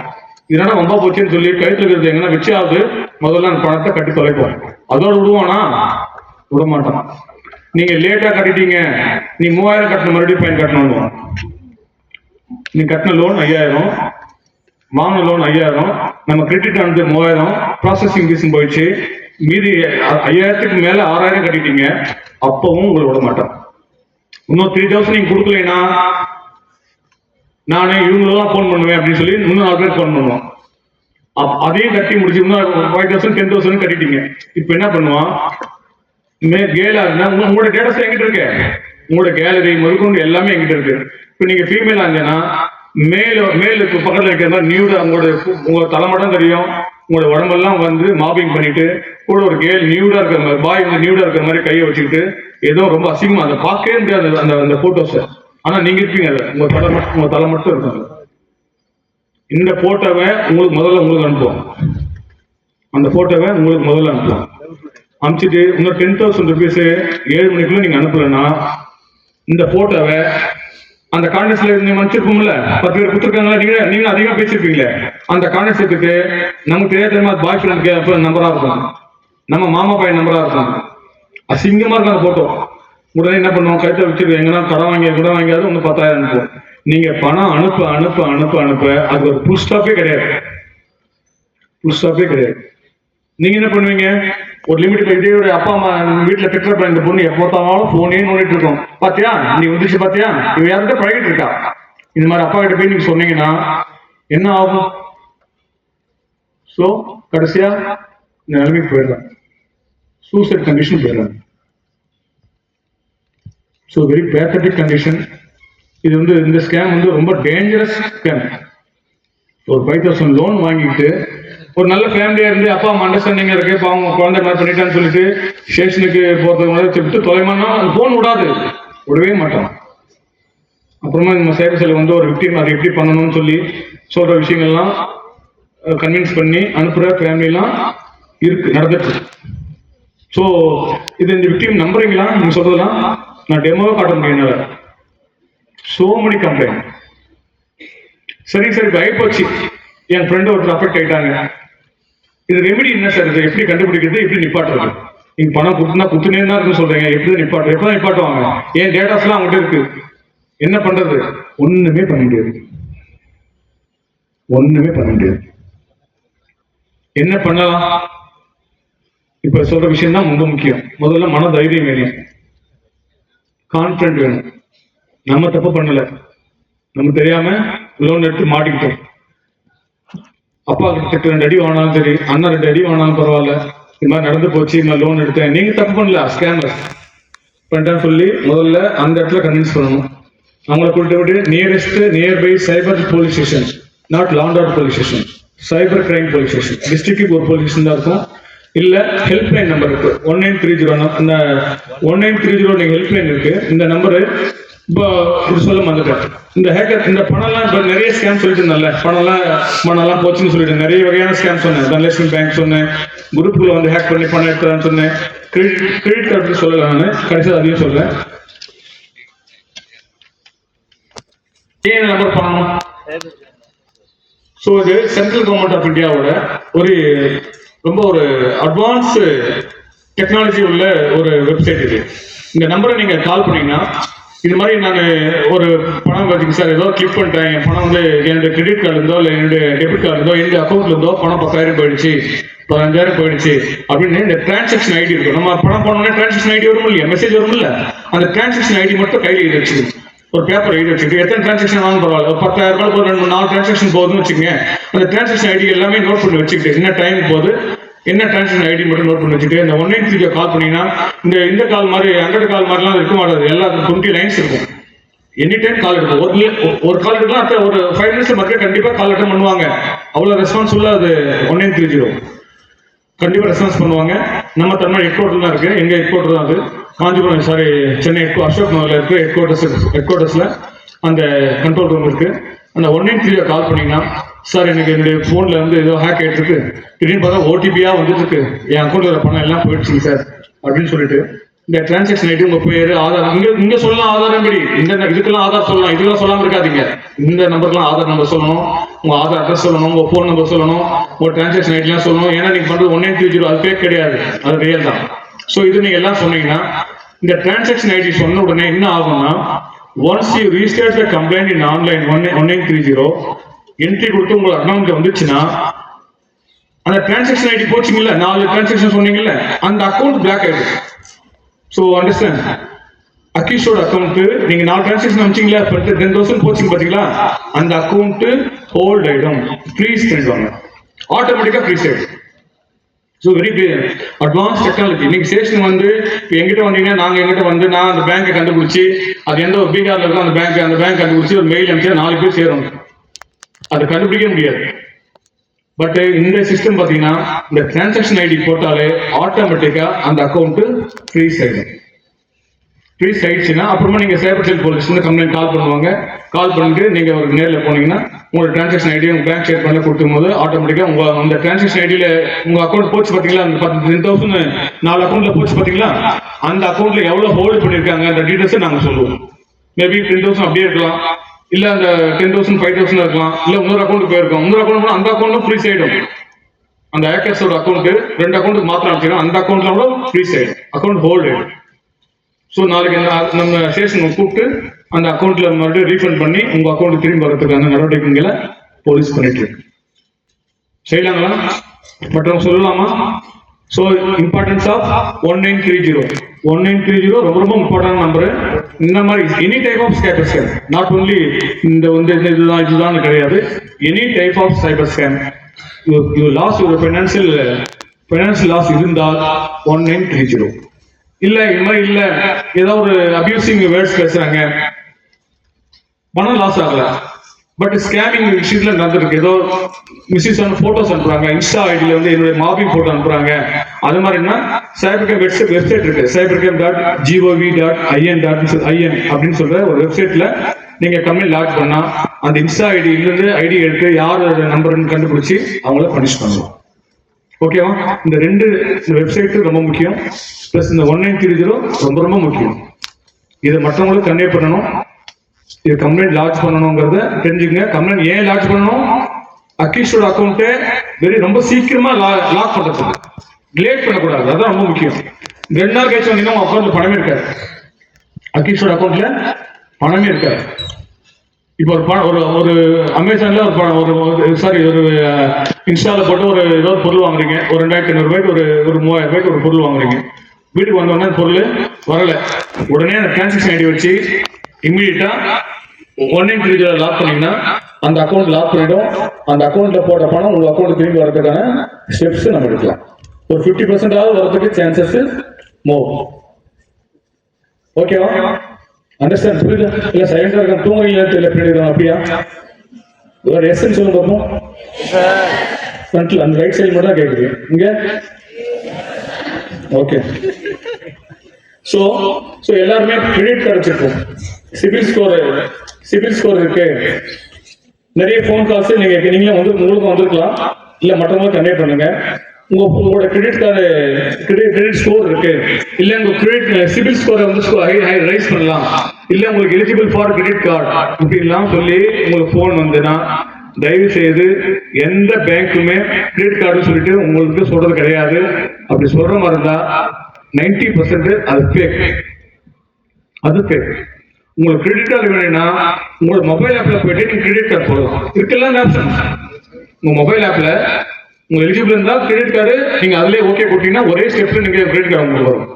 இதனால ரொம்ப போச்சுன்னு சொல்லி கழுத்துல இருக்கிறது எங்கன்னா வச்சாவது முதல்ல அந்த பணத்தை கட்டி தொலைப்போம். அதோட விடுவானா? விட மாட்டான். நீங்க லேட்டா கட்டிட்டீங்க, நீ 3000 கட்டணும், மறுபடியும் ஃபைன் கட்டணும். நீ கட்டின லோன் 5000, வாங்கின லோன் 5000, நம்ம கிரெடிட் ஆனது 3000, ப்ராசஸிங் ஃபீஸ் போயிடுச்சு, மீதி 5000க்கு மேல 6000 கட்டிட்டீங்க, அப்பவும் உங்களை விட மாட்டான். இன்னும் 3000 நீங்க கொடுக்கலைன்னா நானே இவங்களெல்லாம் ஃபோன் பண்ணுவேன் அப்படின்னு சொல்லி இன்னும் 4 பேர் ஃபோன் பண்ணுவோம். அதையும் கட்டி முடிச்சு இன்னும் 5,000 10,000 கட்டிட்டீங்க. இப்ப என்ன பண்ணுவான்? கேலா இருந்தா உங்களோட டேட்டாஸ் எங்கிட்ட இருக்கு, உங்களோட கேலரி முதற்கொண்டு எல்லாமே எங்கிட்ட இருக்கு. இப்ப நீங்க ஃபீமேலா இருந்தீங்கன்னா மேலுக்கு பக்கத்துல இருக்கிறதா நியூடா உங்க தலைமடம் தெரியும், உங்களோட உடம்பெல்லாம் வந்து மாபிங் பண்ணிட்டு கூட ஒரு கேர்ள் நியூடா இருக்கிற மாதிரி, பாய் வந்து நியூடா இருக்கிற மாதிரி கையை வச்சுக்கிட்டு ஏதோ ரொம்ப அசிங்கமா அதை பார்க்கவே முடியாது அந்த போட்டோஸ். ஆனா நீங்க இருப்பீங்க, உங்க தலை மட்டும் இருக்கும். இந்த போட்டோவை உங்களுக்கு அனுப்புவோம். அந்த போட்டோவை உங்களுக்கு முதல்ல அனுப்புவோம். அனுப்பிச்சிட்டு இன்னும் 10,000 rupees 7 மணிக்குள்ள நீங்க அனுப்பலன்னா இந்த போட்டோவை அந்த கான்டெக்ட்ல நீங்க மன்னிச்சிருப்போம்ல, 10 பேர் கொடுத்துருக்காங்களா, நீங்க அதிகமா பேசிருப்பீங்களே, அந்த கான்டெக்ட்க்கு நமக்கு தெரியாத பாய் ஃப்ரெண்ட் நம்பரா இருக்கும், நம்ம மாமா பையன் நம்பரா இருக்கும், அசிங்கமா இருக்கும் அந்த போட்டோ. உடனே என்ன பண்ணுவோம், கழுத்தை வச்சுட்டு எங்கன்னா கடன் வாங்கியாவது ஒன்று 10,000 அனுப்புவோம். நீங்க பணம் அனுப்ப அது ஒரு புல் ஸ்டாப்பே கிடையாது. நீங்க என்ன பண்ணுவீங்க, ஒரு லிமிட் இதே ஒரு அப்பா அம்மா வீட்டுல திட்டுறப்ப இந்த பொண்ணு எப்போத்தாலும் போனே நோண்டிட்டு இருக்கோம், பாத்தியா நீ வந்துச்சு பாத்தியா, இவ யார்கிட்ட பழகிட்டு இருக்கா, இந்த மாதிரி அப்பா கிட்ட போய் நீங்க சொன்னீங்கன்னா என்ன ஆகும்? சோ கடைசியா இந்த நிலைமைக்கு போயிடலாம், சூசைட் கண்டிஷன் போயிடலாம். So very pathetic condition. இது வந்து இந்த ஸ்கேம் வந்து ரொம்ப டேஞ்சரஸ் ஸ்கேம். ஒரு 5,000 லோன் வாங்கிட்டு ஒரு நல்ல ஃபேமிலியா இருந்து அப்பா அம்மா அண்டர்ஸ்டாண்டிங் இருக்கு, அவங்க குழந்தை மாதிரி பண்ணிட்டான்னு சொல்லிட்டு ஸ்டேஷனுக்கு போறது மாதிரி சொல்லிட்டு தொலைமானா அந்த போன் விடவே மாட்டோம். அப்புறமா நம்ம சைபர் செல் வந்து ஒரு விக்டிம் அதை எப்படி பண்ணணும்னு சொல்லி சொல்ற விஷயங்கள்லாம் கன்வின்ஸ் பண்ணி அனுப்புற ஃபேமிலிலாம் நடந்துட்டு. ஸோ இது இந்த விக்டிம் நம்புறீங்களா? நீங்க சொல்றதெல்லாம் நான் டெமோவை காட்ட முடியும். So many complaint. சரி ஆயிப்போச்சு, என் ஃப்ரெண்டு ஒருத்தர் அஃபெக்ட் ஆயிட்டாங்க, இது ரெமெடி என்ன சார், இது எப்படி கண்டுபிடிக்கிறது, எப்படி நிப்பாட்டுறது? நீங்க பணம் குத்துனே தான் இருக்குன்னு சொல்றீங்க, எப்படி எப்பதான் நிப்பாட்டுவாங்க? என் டேட்டாஸ் எல்லாம் அவங்ககிட்ட இருக்கு, என்ன பண்றது? ஒண்ணுமே பண்ண முடியாது. என்ன பண்ணலாம்? இப்ப சொல்ற விஷயம் தான் ரொம்ப முக்கியம். முதல்ல மன தைரியம் வேணும், கான்பிடன்ட் வேணும். நம்ம தப்பு பண்ணல, நம்ம தெரியாம லோன் எடுத்து மாட்டிக்கிட்டோம். அப்பா கிட்ட 2 அடி வாங்கினாலும் சரி, அண்ணா 2 அடி வாங்கினாலும் பரவாயில்ல, இந்த மாதிரி நடந்து போச்சு, நான் லோன் எடுத்தேன், நீங்க தப்பு பண்ணல, ஸ்கேமர் பண்ணிட்டான்னு சொல்லி முதல்ல அந்த இடத்துல கன்வின்ஸ் பண்ணணும். அவங்களை கூட்டிட்டு விட்டு nearby cyber police station, not land police station, cyber crime police station, டிஸ்ட்ரிக்ட்டுக்கு ஒரு போலீஸ் ஸ்டேஷன் தான் இருக்கும். இல்ல ஹெல்ப்லைன் நம்பர் இருக்கு 1930. அந்த 1930 நீங்க ஹெல்ப்லைன் இருக்கு. இந்த நம்பரு இப்போ இது சொல்ல வந்துட்டேன். இந்த ஹேக்கர் இந்த பணம்லாம் இப்போ நிறைய ஸ்கேம் சொல்லிட்டு இருந்தேன்ல, பணம்லாம் போச்சுன்னு சொல்லிட்டு நிறைய வகையான ஸ்கேம் சொன்னேன். தனலட்சுமி பேங்க் சொன்னேன், குரூப்புக்குள்ள வந்து ஹேக் பண்ணி பணம் எடுத்துறான்னு சொன்னேன். கிரெடிட் கார்டு சொல்லல, நான் கடைசியாக அதையும் சொல்றேன். ஏன் நம்பர் பண்ணணும்? ஸோ இது சென்ட்ரல் கவர்மெண்ட் ஆஃப் இந்தியாவோட ஒரு ரொம்ப ஒரு அட்வான்ஸ் டெக்னாலஜி உள்ள ஒரு வெப்சைட் இது. இந்த நம்பரை நீங்க கால் பண்ணீங்கன்னா, இது மாதிரி நான் ஒரு பணம் வச்சுங்க சார், ஏதோ கிளிக் பண்ணிட்டேன், என் பணம் வந்து என்னுடைய கிரெடிட் கார்டு இருந்தோ இல்லை என்னுடைய டெபிட் கார்டு இருந்தோ என்னுடைய அக்கௌண்ட்ல இருந்தோ பணம் 10,000 போயிடுச்சு, 15,000 போயிடுச்சு அப்படின்னு இந்த டிரான்சாக்ஷன் ஐடி இருக்கும். நம்ம பணம் போனோம்னா டிரான்சாக்ஷன் ஐடி வரும் இல்லையா, மெசேஜ் வரும் இல்ல, அந்த டிரான்சாக்ஷன் ஐடி மட்டும் கையில் எழுதி வச்சுக்கணும். ஒரு பேப்பர் எழுதி வச்சுட்டு எத்தனை டிரான்சாக்ஷன் ஆனாலும் பரவாயில்ல, 10,000 ரூபாய் ஒரு 2-4 டிரான்சாக்ஷன் போகுதுன்னு வச்சுக்கோங்க. அந்த டிரான்சாக்ஷன் ஐடி எல்லாமே நோட் பண்ணி வச்சுக்கிட்டு என்ன டைம் போகுது, என்ன டிரான்சாக்ஷன் ஐடி மட்டும் நோட் பண்ணி வச்சுட்டு இந்த 193 கால் பண்ணீங்கன்னா இந்த கால் மாதிரி 100 கால் மாதிரிலாம் இருக்க மாட்டாது. எல்லாத்துக்கும் 20 லைன்ஸ் இருக்கும். எனி டைம் கால் எடுக்கும். ஒரு கால் எடுக்கலாம், அடுத்த ஒரு 5 மினிட்ஸ் மக்கள் கண்டிப்பா கால் அட்டன் பண்ணுவாங்க. அவ்வளவு ரெஸ்பான்ஸ்ஃபுல்லா அது 1930 கண்டிப்பா ரெஸ்பான்ஸ் பண்ணுவாங்க. நம்ம தமிழ்நாடு ஹெட் குவார்டர் தான் இருக்கு. எங்க ஹெட் குவார்டர் தான் அது காஞ்சிபுரம், சாரி சென்னை அசோக் நகர்ல இருக்கு ஹெட் குவார்டர்ஸ்ல அந்த கண்ட்ரோல் ரூம் இருக்கு. அந்த 193 கால் பண்ணீங்கன்னா, சார் எனக்கு என்னுடைய போன்ல வந்து ஏதோ ஹேக் ஆயிட்டு இருக்கு, திடீர்னு பார்த்தா ஓடிபியா வந்துட்டு இருக்கு, என் அக்கௌண்ட்ல வர பணம் எல்லாம் போயிடுச்சுங்க சார் அப்படின்னு சொல்லிட்டு இந்த டிரான்சாக்ஷன் ஐடி உங்க பேரு ஆதார் இங்க சொல்லலாம், ஆதாரம் படி இந்த இதுக்கெல்லாம் ஆதார் சொல்லலாம், இதுக்கெல்லாம் சொல்லாம இருக்காதீங்க. இந்த நம்பருக்குலாம் ஆதார் நம்பர் சொல்லணும், உங்க ஆதார் அட்ரஸ் சொல்லணும், உங்க போன் நம்பர் சொல்லணும், உங்க டிரான்சாக்ஷன் ஐடிலாம் சொல்லணும். ஏன்னா நீங்க பண்றது 1930 அது ஃபேக் கிடையாது, அது ரியல் தான். ஸோ இது நீங்க எல்லாம் சொன்னீங்கன்னா இந்த டிரான்சாக்ஷன் ஐடி சொன்ன உடனே என்ன ஆகும்னா, once you register the complaint in online 1930 entry கொடுத்து உங்க அக்கௌண்ட்ல வந்துச்சுன்னா அந்த டிரான்சாக்ஷன் ஐடி போச்சுங்கல்ல, 4 டிரான்சாக்ஷன் சொன்னீங்கல்ல, அந்த அக்கௌண்ட் பிளாக் ஆயிடும். ஸோ அண்டர்ஸ்டாண்ட், அக்யூஸ்டோட அக்கௌண்ட் நீங்க 4 டிரான்சாக்ஷன் அனுப்பிச்சிங்களா, 10,000 போச்சுங்க பாத்தீங்களா, அந்த அக்கௌண்ட் ஹோல்ட் ஆயிடும், ஃப்ரீஸ் பண்ணிடுவாங்க, ஆட்டோமேட்டிக்கா ஃப்ரீஸ் ஆயிடும். So very advance technology. நீங்க ஸ்டேஷன் வந்து எங்கிட்ட வந்தீங்கன்னா, நாங்க எங்கிட்ட வந்து நான் அந்த பேங்கை கண்டுபிடிச்சி, அது எந்த ஒரு பீகார்ல இருக்கும் அந்த பேங்க் கண்டுபிடிச்சி ஒரு மெயில் அனுப்பிச்சா 4 பேர் சேரும், அதை கண்டுபிடிக்க முடியாது. பட் இந்த சிஸ்டம் பாத்தீங்கன்னா இந்த டிரான்சாக்ஷன் ஐடி போட்டாலே ஆட்டோமேட்டிக்கா அந்த அக்கௌண்ட் ஃப்ரீஸ் ஆயிடும். ஃப்ரீஸ் ஆயிடுச்சுன்னா அப்புறமா நீங்க சைபர் செல் போலீஸ் கம்ப்ளைண்ட் கால் பண்ணுவாங்க. கால் பண்ணிட்டு நீங்க ஒரு நேரில் போனீங்கன்னா உங்களோட டிரான்சாக்ஷன் ஐடி உங்க பேங்க் ஷேர் பண்ண கொடுக்கும் போது ஆட்டோமேட்டிக்கா உங்க அந்த டிரான்சாக்ஷன் ஐடியில உங்க அக்கௌண்ட் போச்சு பாத்தீங்களா, அந்த 10,000 4 அக்கௌண்ட்ல போச்சு பாத்தீங்களா, அந்த அக்கௌண்ட்ல எவ்வளவு ஹோல்டு பண்ணிருக்காங்க அந்த டீடைல்ஸ் நாங்க சொல்லுவோம். மேபி 10,000 அப்படியே இருக்கலாம், இல்ல அந்த 10,000 5,000 இருக்கலாம், இல்ல இன்னொரு அக்கௌண்ட் போயிருக்கும், இன்னொரு அக்கௌண்ட் அந்த அக்கௌண்ட்டும் ஃப்ரீஸ் ஆயிடும். அந்த ஹேக்கர்ஸோட அக்கௌண்ட் 2 அக்கௌண்ட் மாத்திரம் ஆச்சுன்னா அந்த அக்கௌண்ட்ல கூட ஃப்ரீஸ் ஆயிடும், அக்கௌண்ட் ஹோல்ட் ஆயிடும். ஸோ நாளைக்கு நம்ம ஸ்டேஷன் கூப்பிட்டு அந்த அக்கௌண்ட்ல மறுபடியும் ரீஃபண்ட் பண்ணி உங்க அக்கௌண்ட் திரும்பி வரதுக்கான நடவடிக்கைகளை போலீஸ் பண்ணிட்டு இருக்கு. செய்யலாங்களா? மற்றவங்க சொல்லலாமா? ஸோ இம்பார்ட்டன்ஸ் ஆஃப் 1930 ரொம்ப ரொம்ப இம்பார்ட்டன்ட் நம்பர். இந்த மாதிரி any type of cyber scam, not only இந்த வந்து இதுதான் கிடையாது, any type of cyber scam you loss ஒரு ஃபைனான்சியல் லாஸ் இருந்தால் 1930. இல்ல இது மாதிரி இல்ல ஏதோ ஒரு அபியூசிங் வேர்ட்ஸ் பேசுறாங்க, பணம் லாஸ் ஆகல, பட் ஸ்கேமிங் விஷயத்துல நடந்திருக்கு, ஏதோ மிஸ்யூஸான போட்டோஸ் அனுப்புறாங்க, இன்ஸ்டா ஐடியில வந்து என்னுடைய மாபிங் போட்டோ அனுப்புறாங்க, அது மாதிரினா சைபர் கேம் வெப்சைட் இருக்கு, cybercam.gov.in அப்படின்னு சொல்ற ஒரு வெப்சைட்ல நீங்க கம்ப்ளைண்ட் லாட்ஜ் பண்ணா அந்த இன்ஸ்டா ஐடியில இருந்து ஐடி எடுத்து யாரோட நம்பர்னு கண்டுபிடிச்சு அவங்கள பனிஷ் பண்ணுவோம். ஓகேவா? இந்த 2 வெப்சைட் ரொம்ப முக்கியம், பிளஸ் இந்த 1930 ரொம்ப ரொம்ப முக்கியம். இதை மற்றவங்களுக்கு கன்வே பண்ணணும், இது கம்ப்ளைண்ட் லாட்ஜ் பண்ணணுங்கிறத தெரிஞ்சுக்கங்க. கம்ப்ளைண்ட் ஏன் லாட்ஜ் பண்ணணும்? அக்யூஸ்டோட அக்கௌண்ட்டை ரொம்ப சீக்கிரமா லாக் பண்றதுக்கு, லேட் பண்ணக்கூடாது, அதான் ரொம்ப முக்கியம். 2 நாள் கழிச்சு வந்தீங்கன்னா உங்க அக்கௌண்ட்ல பணமே இருக்காது, அக்யூஸ்டோட அக்கௌண்ட்ல பணமே இருக்காது. இப்போ ஒரு அமேசான்ல ஒரு இன்ஸ்டால போட்டு ஏதோ பொருள் வாங்குறீங்க, ஒரு 2,500 ரூபாய்க்கு ஒரு 3,000 ரூபாய்க்கு ஒரு பொருள் வாங்குறீங்க. வீட்டுக்கு வந்தோடனே பொருள் வரல, உடனே அந்த டிரான்சாக்ஷன் ஐடி வச்சு இம்மீடியட்டா 1930 லாக் பண்ணீங்கன்னா அந்த அக்கௌண்ட் லாக் பண்ணிடும். அந்த அக்கௌண்ட்ல போட்ட பணம் உங்க அக்கௌண்ட் திரும்பி வரதுக்கான ஸ்டெப்ஸ் நம்ம எடுக்கலாம். ஒரு 50% வரதுக்கு சான்சஸ் மோர். ஓகேவா? அண்டர்ஸ்டாண்ட்? புரியுதா? இல்ல சைலண்டா இருக்க தூங்குறீங்க தெரியல, பின்னாடி அப்படியா? ஒரு எஸ்ன்னு சொல்லுங்க பார்ப்போம். ஃப்ரண்ட்ல அந்த ரைட் சைடு மட்டும் தான் கேட்குது இங்க. ஓகே. ஸோ எல்லாருமே கிரெடிட் கார்டு வச்சிருப்போம். சிபில் ஸ்கோர் இருக்கு. நிறைய ஃபோன் கால்ஸ் நீங்களே உங்களுக்கு வந்திருக்கலாம், இல்ல மற்றவங்க கன்வே பண்ணுங்க. உங்களோட கிரெடிட் ஸ்கோர் இருக்கு, இல்ல உங்க சிபில் ஸ்கோரை ரைஸ் பண்ணலாம், இல்ல உங்களுக்கு எலிஜிபிள் ஃபார் கிரெடிட் கார்டு இப்படிலாம் சொல்லி உங்களுக்கு ஃபோன் வந்துன்னா தயவு செய்து எந்த பேங்க்குமே கிரெடிட் கார்டு சொல்லிட்டு உங்களுக்கு சொல்றது கிடையாது. அப்படி சொல்ற மாதிரி இருந்தா 90% அது ஃபேக். உங்களுக்கு கிரெடிட் கார்டு வேணும்னா உங்களோட மொபைல் ஆப்ல போயிட்டு நீங்க கிரெடிட் கார்டு போடலாம். இருக்குல்ல ஆப்ஷன் உங்க மொபைல் ஆப்ல உங்க எலிஜிபிள் இருந்தா கிரெடிட் கார்டு நீங்க அதுலயே ஓகே போட்டீங்கன்னா ஒரே ஸ்டெப்ல நீங்க கிரெடிட் கார்டு உங்களுக்கு வரும்.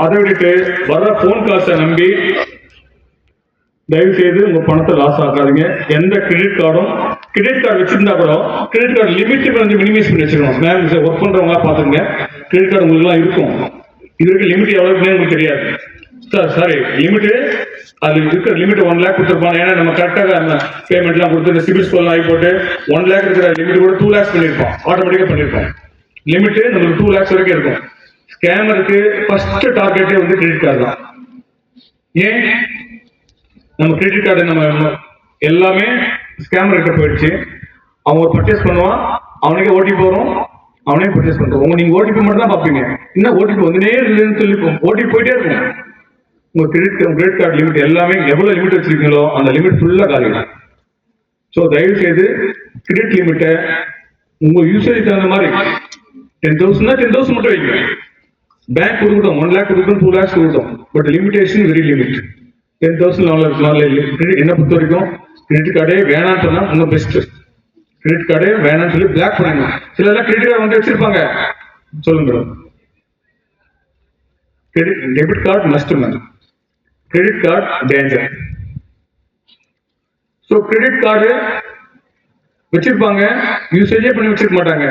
அதை விட்டுட்டு வர்ற போன் கால்ஸை நம்பி தயவு செய்து உங்க பணத்தை லாஸ் ஆகாதீங்க. எந்த கிரெடிட் கார்டு வச்சிருந்தா கூட கிரெடிட் கார்டு லிமிட் வந்து மினிமைஸ் பண்ணி வச்சிருக்கணும். மேம் ஒர்க் பண்றவங்க பாத்துங்க, கிரெடிட் கார்டு உங்களுக்கு எல்லாம் இருக்கும், இதுக்கு லிமிட் எவ்வளவு உங்களுக்கு தெரியாது. சாரி லிமிட் அது இருக்கிற லிமிட் 1 lakh கொடுத்துருப்பாங்க. ஏன்னா நம்ம கரெக்டாக அந்த பேமெண்ட்லாம் கொடுத்து சிபில் ஸ்கோர்லாம் ஆகி போட்டு 1 lakh இருக்கிற லிமிட் கூட 2 lakhs பண்ணியிருப்போம், ஆட்டோமேட்டிக்காக பண்ணியிருப்போம். லிமிட் நம்மளுக்கு 2 lakhs வரைக்கும் இருக்கும். ஸ்கேமருக்கு ஃபர்ஸ்ட் டார்கெட்டே வந்து கிரெடிட் கார்டு தான். ஏன் நம்ம கிரெடிட் கார்டு நம்ம எல்லாமே ஸ்கேமர் கிட்ட போயிடுச்சு. அவன் ஒரு பர்ச்சேஸ் பண்ணுவான், அவனுக்கே ஓடிபி வரும், அவனே பர்ச்சேஸ் பண்ணுவான். நீங்க ஓடிபி மட்டும் தான் பார்ப்பீங்க, இன்னும் ஓடிபி வந்துனே இல்லைன்னு சொல்லி ஓடிபி போயிட்டே இருக்கும். உங்க கிரெடிட் கார்டு லிமிட் எல்லாமே எவ்வளவு லிமிட் வச்சிருக்கீங்களோ அந்த லிமிட் ஃபுல்லா காலிடும். ஸோ தயவு செய்து கிரெடிட் லிமிட்டை உங்க யூசேஜ் தகுந்த மாதிரி 10,000 10,000 மட்டும் வைங்க. பேங்க் கொடுக்கட்டும் 1 lakh கொடுக்கட்டும் 2 lakhs கொடுக்கட்டும், பட் லிமிடேஷன் வெரி லிமிட். 10,000 இருக்கலாம். என்ன பொறுத்த வரைக்கும் கிரெடிட் கார்டே வேணான்னு சொன்னா இன்னும் பெஸ்ட். கிரெடிட் கார்டே வேணாம்னு சொல்லி பிளாக் பண்ணணும். சிலர் கிரெடிட் கார்டு வந்து வச்சிருப்பாங்க. சொல்லுங்க, debit card must man, credit card danger. So credit card வச்சிருப்பாங்க, யூசேஜே பண்ணி வச்சிருக்க மாட்டாங்க.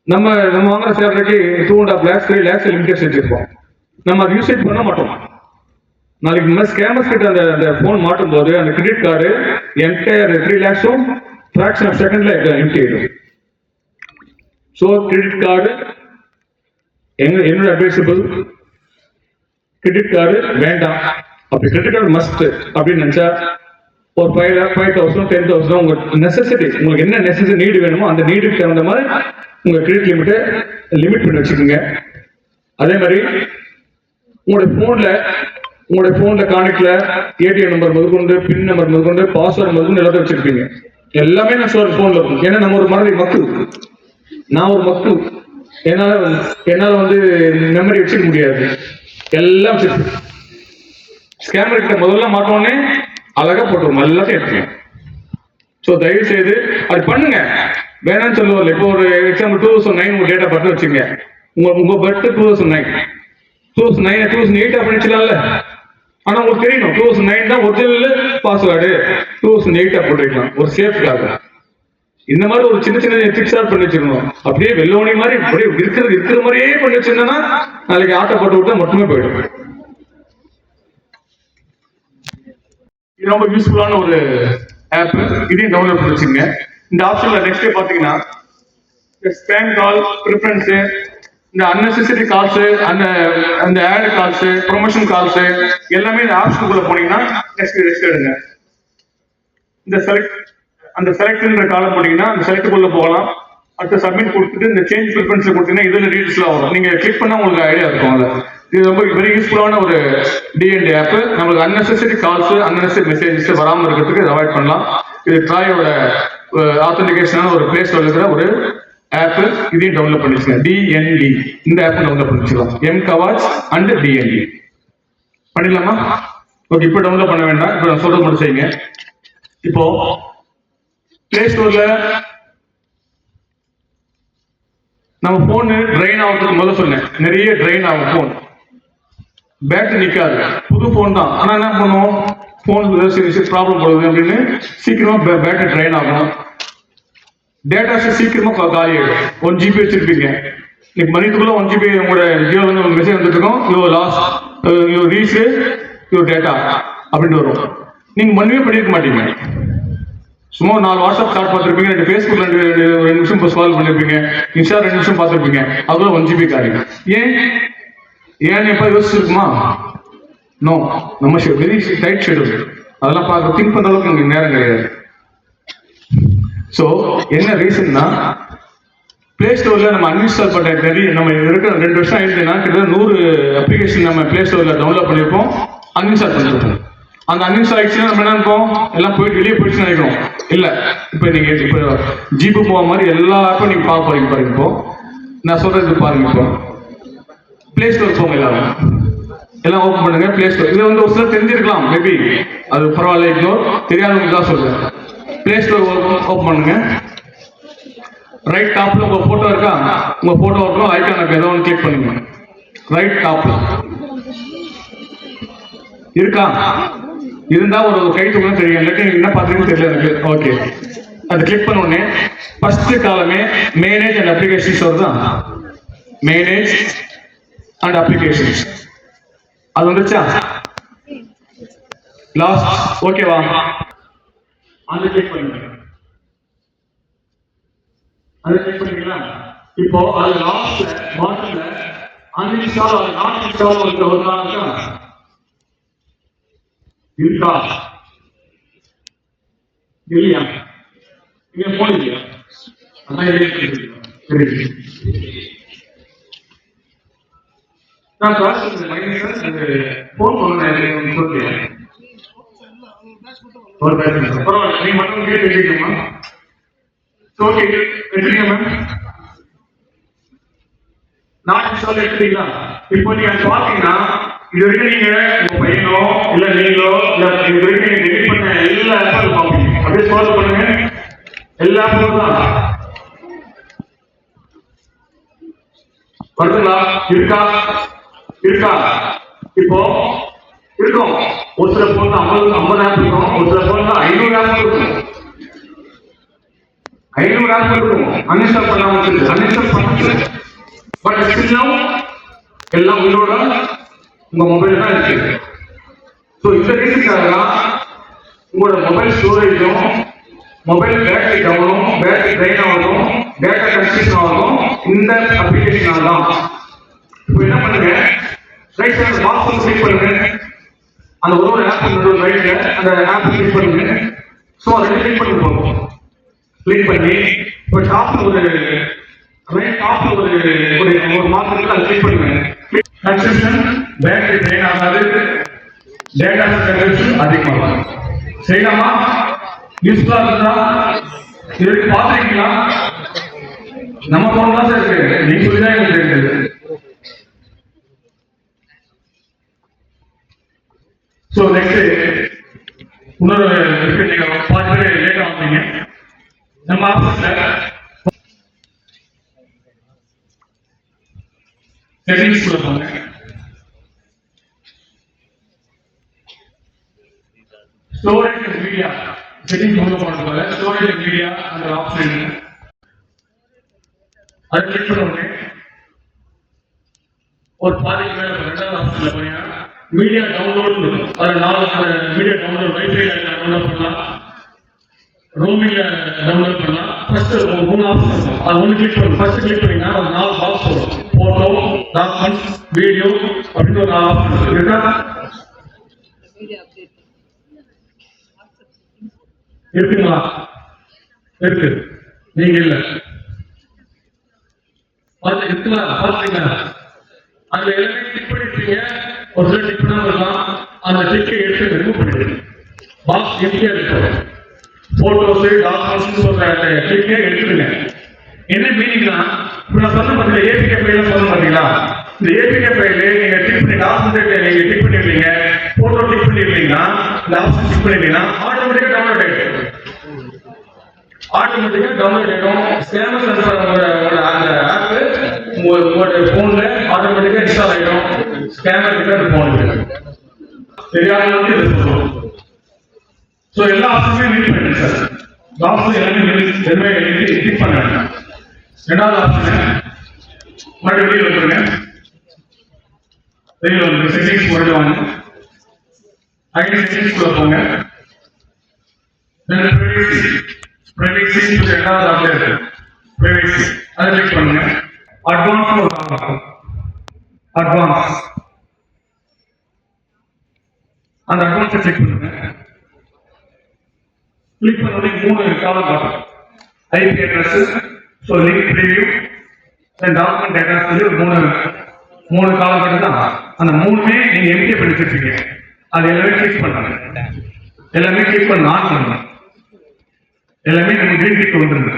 நம்ம வாங்குற சேலரிக்கு 2.5 lakhs 3 lakhs லிமிடேஷன் வச்சிருப்போம். நம்ம அது யூசேஜ் பண்ண மாட்டோம். நாளைக்கு இந்த ஸ்கேமர்ஸ் கிட்ட அந்த போன் மாட்டும் போது அந்த credit card entire 3 lakhs fraction of செகண்ட்ல எம்டி ஆயிடும். ஸோ கிரெடிட் கார்டு என்னோட அட்வைசபிள், கிரெடிட் கார்டு வேண்டாம். அப்படி கிரெடிட் கார்டு மஸ்ட் அப்படின்னு நினைச்சா ஒரு 5 lakh 5,000 10,000 உங்க நெசசிட்டி, உங்களுக்கு என்ன நெசசிட்டி நீடு வேணுமோ அந்த நீடுக்கு தகுந்த மாதிரி உங்க கிரெடிட் லிமிட்டை லிமிட் பண்ணி வச்சுக்கோங்க. அதே மாதிரி உங்களுடைய போன்ல கான்டெக்ட்ல ஏடிஎம் நம்பர் முதற்கொண்டு, பின் நம்பர் முதற்கொண்டு, பாஸ்வேர்டு முதற்கொண்டு எல்லாத்தையும் வச்சிருப்பீங்க. எல்லாமே நான் போன்ல இருக்கும். ஏன்னா நம்ம ஒரு மாதிரி நான் ஒரு மக்கு, என்னால வந்து மெமரி வச்சுக்க முடியாது. எல்லாம் வச்சிருப்பேன். ஸ்கேமர் கிட்ட முதல்ல மாட்டோன்னே அழகா போட்டுருவோம், எல்லாத்தையும் எடுத்துக்கணும். ஸோ தயவு செய்து அது பண்ணுங்க. வேணாம்னு சொல்லுவாங்க. இப்போ ஒரு எக்ஸாம்பிள் 2009 உங்க டேட்டா பர்த் வச்சுங்க. உங்க பர்த் 2009 2008 பண்ணிச்சலாம்ல. ஆனா உங்களுக்கு தெரியணும் 2009 தான் ஒரிஜினல் பாஸ்வேர்டு, 2008 போட்டுருக்கலாம் ஒரு சேஃப்காக. இந்த மாதிரி ஒரு சின்ன ட்ரிக்ஸா பண்ணி வச்சிருக்கணும். அப்படியே வெள்ளோனி மாதிரி அப்படியே இருக்கிற மாதிரியே பண்ணி வச்சிருந்தோம்னா நாளைக்கு ஆட்டோ போட்டு விட்டா மட்டுமே போயிடும். இது ரொம்ப யூஸ்ஃபுல்லான ஒரு ஆப். இதையும் டவுன்லோட் பண்ணி வச்சுங்க. இந்த ஆப்ஷன்ல நெக்ஸ்ட் பாத்தீங்கன்னா ஸ்பேம் கால், ப்ரிஃபரன்ஸ், இந்த அன்னெசரி கால்ஸ், அந்த ஆட் கால்ஸ், ப்ரொமோஷன் கால்ஸ் எல்லாமே இந்த ஆப்ஷனுக்குள்ள போனீங்கன்னா நெக்ஸ்ட் எடுங்க. அந்த செலக்ட்ன்ற காலம் போனீங்கன்னா அந்த செலக்டுக்குள்ள போகலாம். அடுத்து சப்மிட் கொடுத்துட்டு இந்த சேஞ்ச் ப்ரிஃபரன்ஸ் கொடுத்தீங்கன்னா இதுல டீடைல்ஸ்லாம் வரும். நீங்க கிளிக் பண்ணா உங்களுக்கு ஐடியா இருக்கும். இது ரொம்ப வெரி யூஸ்ஃபுல்லான ஒரு டிஎன்டி ஆப். நமக்கு அன்னெசரி கால்ஸ், அன்னெசரி மெசேஜஸ் வராமல் இருக்கிறதுக்கு இதை அவாய்ட் பண்ணலாம். இது ட்ராயோட ஆத்தென்டிகேஷனான ஒரு பிளே ஸ்டோர்ல இருக்கிற ஒரு ஆப். இதையும் டவுன்லோட் பண்ணிச்சுங்க. டிஎன்டி இந்த ஆப் டவுன்லோட் பண்ணிச்சுக்கலாம். எம் கவாச் அண்ட் டிஎன்டி பண்ணிடலாமா? ஓகே, இப்போ டவுன்லோட் பண்ண வேண்டாம். இப்போ நான் சொல்றது மட்டும் செய்யுங்க. இப்போ பிளே ஸ்டோர்ல நம்ம போன் ட்ரெயின் ஆகிறதுக்கு முதல்ல சொன்னேன், நிறைய ட்ரெயின் ஆகும் போன், பேட்டரி நிற்காது. புது போன் தான், ஆனா என்ன பண்ணுவோம், போனுக்கு ப்ராப்ளம் போடுது அப்படின்னு சீக்கிரமா பேட்டரி ட்ரெயின் ஆகும். டேட்டாஸ் சீக்கிரமா காலி ஆயிடும். 1 GB வச்சிருப்பீங்க, இன்னைக்கு மணிக்குள்ள 1 GB உங்களோட ஜியோ வந்து மெசேஜ் வந்துட்டு இருக்கோம், யூ ரீச் யுவர் டேட்டா அப்படின்னு வரும். நீங்க மண்ணுமே பண்ணிருக்க மாட்டீங்க. சும்மா 4 வாட்ஸ்அப் கால் பார்த்துருப்பீங்க, 2 ஃபேஸ்புக் 2 நிமிஷம் கால் பண்ணிருப்பீங்க, இன்ஸ்டா 2 நிமிஷம் பார்த்துருப்பீங்க, அதுல 1 GB காலி. ஏன்னு எப்ப யோசிச்சிருக்குமா? நோ, நம்ம வெரி டைட் ஷெடியூல். அதெல்லாம் பார்க்க திங்க் பண்ற அளவுக்கு நமக்கு நேரம் கிடையாது. ஸோ என்ன ரீசன்னா, பிளே ஸ்டோர்ல நம்ம அன்இன்ஸ்டால் பண்ண நிறைய நம்ம இருக்கிற 2 வருஷம் ஆயிடுச்சுன்னா கிட்டத்தட்ட 100 அப்ளிகேஷன் நம்ம பிளே ஸ்டோர்ல டவுன்லோட் பண்ணியிருப்போம், அன்இன்ஸ்டால் பண்ணிருப்போம். அந்த அன்இன்ஸ்டால் ஆயிடுச்சுன்னா நம்ம என்ன நினைப்போம், எல்லாம் போயிட்டு வெளியே போயிடுச்சுன்னு நினைக்கிறோம். இல்லை, இப்போ நீங்க இப்போ ஜிபு போக மாதிரி எல்லா ஆப்பும் நீங்க பார்க்க போறீங்க பாருங்க. இப்போ நான் சொல்றது பாருங்க, இப்போ பிளே ஸ்டோர் போங்க, எல்லாரும் எல்லாம் ஓப்பன் பண்ணுங்க பிளே ஸ்டோர். இதை வந்து ஒரு சிலர் தெரிஞ்சிருக்கலாம், மேபி அது பரவாயில்ல, இக்னோர், தெரியாதவங்க தான் சொல்றேன். பிளே ஸ்டோர் ஓப்பன் பண்ணுங்க. ரைட் டாப்ல உங்க போட்டோ இருக்கா, உங்க போட்டோ இருக்கும் ஐக்கான் ஏதோ ஒன்று கிளிக் பண்ணுங்க. ரைட் டாப்ல இருக்கா, இருந்தா ஒரு கை தூக்கம் தெரியும், இல்லாட்டி என்ன பாத்தீங்கன்னு தெரியல எனக்கு. ஓகே, அது கிளிக் பண்ண உடனே ஃபர்ஸ்ட் காலமே மேனேஜ் அண்ட் அப்ளிகேஷன்ஸ் வருதான். மேனேஜ் அண்ட் அப்ளிகேஷன்ஸ் அது வந்துச்சா? லாஸ்ட் ஓகேவா? அந்த கிளிக் பண்ணுங்க. அதை கிளிக் பண்ணீங்களா? இப்போ அது லாஸ்ட்ல பாட்டம்ல அன்இன்ஸ்டால் ஆர் நாட் இன்ஸ்டால் ஒரு நாள் இருக்கா இல்லையா? நீங்க போன் இல்லையா? அதான் நான் கிளாஸ் போன் பண்ணேன் சொல்லுங்க. ஒரு பேசுங்க, பரவாயில்ல, நீங்க மட்டும் கேட்டு எழுதிக்கமா. ஓகே, எடுத்துங்க மேம். நான் இன்ஸ்டால் எடுத்துட்டீங்களா? இப்போ நீங்க பாத்தீங்கன்னா இது வரைக்கும் நீங்க உங்க பையனோ இல்ல நீங்களோ இல்ல இது வரைக்கும் நீங்க டெலிட் பண்ண எல்லா ஆப்பும் பார்ப்பீங்க. அப்படியே ஸ்க்ரோல் பண்ணுங்க, எல்லா ஆப்பும் தான் வருதுங்களா? இருக்கா இருக்கா? இப்போ இருக்கும். ஒரு சில போன் 50 ஆப் இருக்கும், ஒரு சில போன் 500 ஆப் இருக்கும். 500 ஆப் இருக்கும் அன்இன்ஸ்டால் பண்ணாம இருக்கு. அன்இன்ஸ்டால் பண்ணிட்டு பட் ஸ்டில் எல்லாம் உங்களோட உங்க மொபைல் தான் இருக்கு. ஸோ இந்த ரீசனுக்காக தான் உங்களோட மொபைல் ஸ்டோரேஜும் மொபைல் பேட்டரி டவுனும் பேட்டரி ட்ரைன் ஆகும், டேட்டா கன்ஸ்யூஷன் ஆகும் இந்த அப்ளிகேஷனால தான். இப்போ என்ன பண்ணுங்க, ரைட் சைடு பாக்ஸ் கிளிக் பண்ணுங்க. அந்த ஒரு ஆப் ரைட்ல அந்த ஆப் கிளிக் பண்ணுங்க. ஸோ அதை கிளிக் பண்ணி போகும். கிளிக் பண்ணி இப்போ டாப்ல ஒரு மார்க்கெட்ல அதை கிளிக் பண்ணுங்க. கன்சம்ஷன் பேட்டரி ட்ரைன் ஆகாது, டேட்டா கன்சம்ஷன் அதிகமாகும். செய்யலாமா? யூஸ்ஃபுல்லா இருந்தா இதுக்கு பாத்துருக்கீங்களா? நம்ம போன் தான் சார் இருக்கு, நீங்க சொல்லிதான் எங்களுக்கு தெரியுது. ஸோ நெக்ஸ்ட் இன்னொரு நீங்க பாட்டு லேட்டா வந்தீங்க. நம்ம ஆஃபீஸ்ல செட்டிங்ஸ் கூட போங்க. ஸ்டோரேஜ் மீடியா செட்டிங்ஸ் உள்ள போனதுல ஸ்டோரேஜ் மீடியா அந்த ஆப்ஷன் அதை கிளிக் பண்ண உடனே ஒரு பாதிக்கு மேல 2வது ஆப்ஷன்ல போனீங்கன்னா மீடியா டவுன்லோட் இருக்கும். அதில் 4 மீடியா டவுன்லோட் வைஃபைல டவுன்லோட் பண்ணலாம், ரோமிங்ல டவுன்லோட் பண்ணலாம். ஃபர்ஸ்ட் 3 ஆப்ஷன் இருக்கும், அது ஒன்று கிளிக் பண்ணுங்க. ஃபர்ஸ்ட் கிளிக் பண்ணீங்கன்னா ஒரு 4 பாக்ஸ் வரும். போட்டோ, டாக்குமெண்ட்ஸ், வீடியோ அப்படின்னு ஒரு 4 ஆப்ஷன் இருக்கா? இருக்குங்களா? இருக்கு. நீங்க இல்ல இருக்குங்களா? பாத்தீங்களா? அதுல எல்லாமே கிளிக் பண்ணிருப்பீங்க. ஒரு சில கிளிக் பண்ணாம இருக்கலாம். அந்த கிளிக்கை எடுத்து ரிமூவ் பண்ணிடுங்க. பாக்ஸ் எம்டியா இருக்கு. போட்டோஸ், டாக்குமெண்ட்ஸ் சொல்ற கிளிக்கை எடுத்துடுங்க. என்ன மீனிங்னா, இப்ப நான் சொன்ன பார்த்தீங்க ஏபிகே ஃபைல் சொன்ன பார்த்தீங்களா? இந்த ஏபிகே ஃபைல் நீங்க கிளிக் பண்ணி டாக்குமெண்ட் நீங்க கிளிக் பண்ணிருப்பீங்க, போட்டோ கிளிக் பண்ணிருப்பீங்கன்னா இந்த ஆப்ஷன் கிளிக் பண்ணிட்டீங்கன்னா ஆட்டோமேட்டிக்கா டவுன்லோட் ஆயிடும். ஆட்டோமேட்டிக்கா டவுன்லோட் ஆயிடும். ஸ்கேனர் சென்சார் அந்த ஆப் உங்களோட போன்ல ஆட்டோமேட்டிக்கா இன்ஸ்டால் ஆயிடும். ஸ்கேனர் கிட்ட அந்த போன் தெரியாதவங்களுக்கு இது சொல்லுவோம். ஸோ எல்லா ஆப்ஷனுமே மீட் பண்ணுங்க சார். ஆப்ஷன் எல்லாமே கிளிக் பண்ணுங்க. 2வது ஆப்ஷன் மறுபடியும் வந்துருங்க. வெளியில் வந்து செட்டிங்ஸ் போடுவாங்க. அங்கே செட்டிங்ஸ்குள்ள போங்க. பிரைவேசி 2வது ஆப்ஷன் இருக்கு, பிரைவேசி அதை கிளிக் பண்ணுங்க. அட்வான்ஸ் ஒரு அட்வான்ஸ் அந்த அக்கௌண்ட்ஸை செக் பண்ணுங்க. கிளிக் பண்ணி 3 காலம் காட்டும். IP address, so link preview, document datas வந்து 3 காலம் காட்டுதான். அந்த 3மே நீங்க எம்டி பண்ணி வச்சிருப்பீங்க. அது எல்லாமே கிளிக் பண்ணாங்க, எல்லாமே கிளிக் பண்ண ஆன் பண்ணணும், எல்லாமே நம்ம கிரீன் டிக் வந்துருங்க.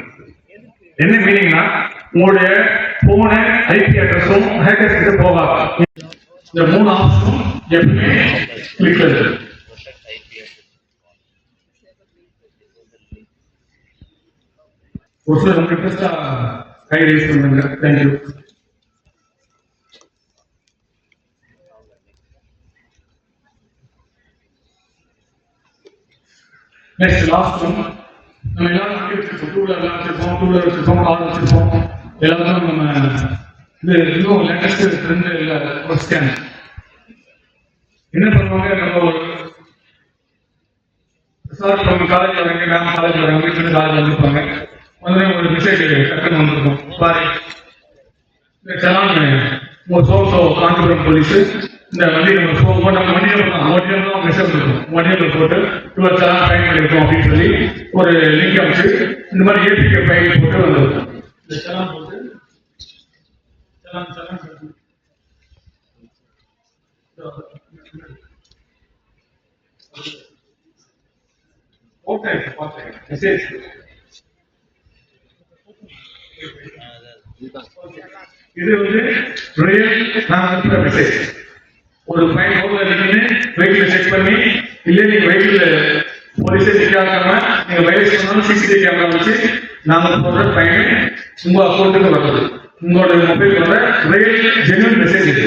என்ன மீனிங்னா உங்களுடைய போன ஐபி அட்ரஸும் ஹேக்கர்ஸ் கிட்ட போகாது. இந்த 3 ஆப்ஷனும் எப்பவுமே கிளிக் பண்ணுது. ஒரு சில உங்க இன்ட்ரெஸ்டா கை ரைஸ் பண்ணுங்க. தேங்க்யூ. Next last one. நம்ம எல்லாரும் வண்டி வச்சிருப்போம், டூ வீலர் வச்சிருப்போம், கார் வச்சிருப்போம். எல்லாருக்கும் நம்ம இது இன்னும் லேட்டஸ்ட் ட்ரெண்ட் இல்லை ஒரு ஸ்கேன். என்ன பண்ணுவாங்க, நம்ம ஒரு சார் நம்ம காலேஜ் வராங்க, மேம் காலேஜ் வராங்க, வீட்டுல காலேஜ் வந்துருப்பாங்க. வந்து ஒரு மெசேஜ் டக்குன்னு வந்துருக்கும், சாரி இந்த சலான் உங்க காஞ்சிபுரம் போலீஸ் இந்த வண்டி நம்ம வண்டியில் மெசேஜ் இருக்கும், வண்டியில் போட்டு 12 சலான் ஃபைன் பண்ணிருக்கோம் அப்படின்னு சொல்லி ஒரு லிங்க் அமைச்சு இந்த மாதிரி ஏபிகே ஃபைல் போட்டு வந்துருக்கும். இந்த சலான் போட்டு மெசேஜ் இது வந்து ரியல் மெசேஜ். ஒரு ஃபைன் ரோட்ல நின்று வெஹிக்கிள் செக் பண்ணி இல்லை நீங்க வெஹிக்கிள் போலீஸே நிக்காம நீங்க வைரஸ் பண்ணாலும் சிசிடிவி கேமரா வச்சு நாம போடுற ஃபைன் உங்க அக்கௌண்ட்டுக்கு வருது. உங்களோட மொபைல் வர ரியல் ஜென்யூன் மெசேஜ் இது.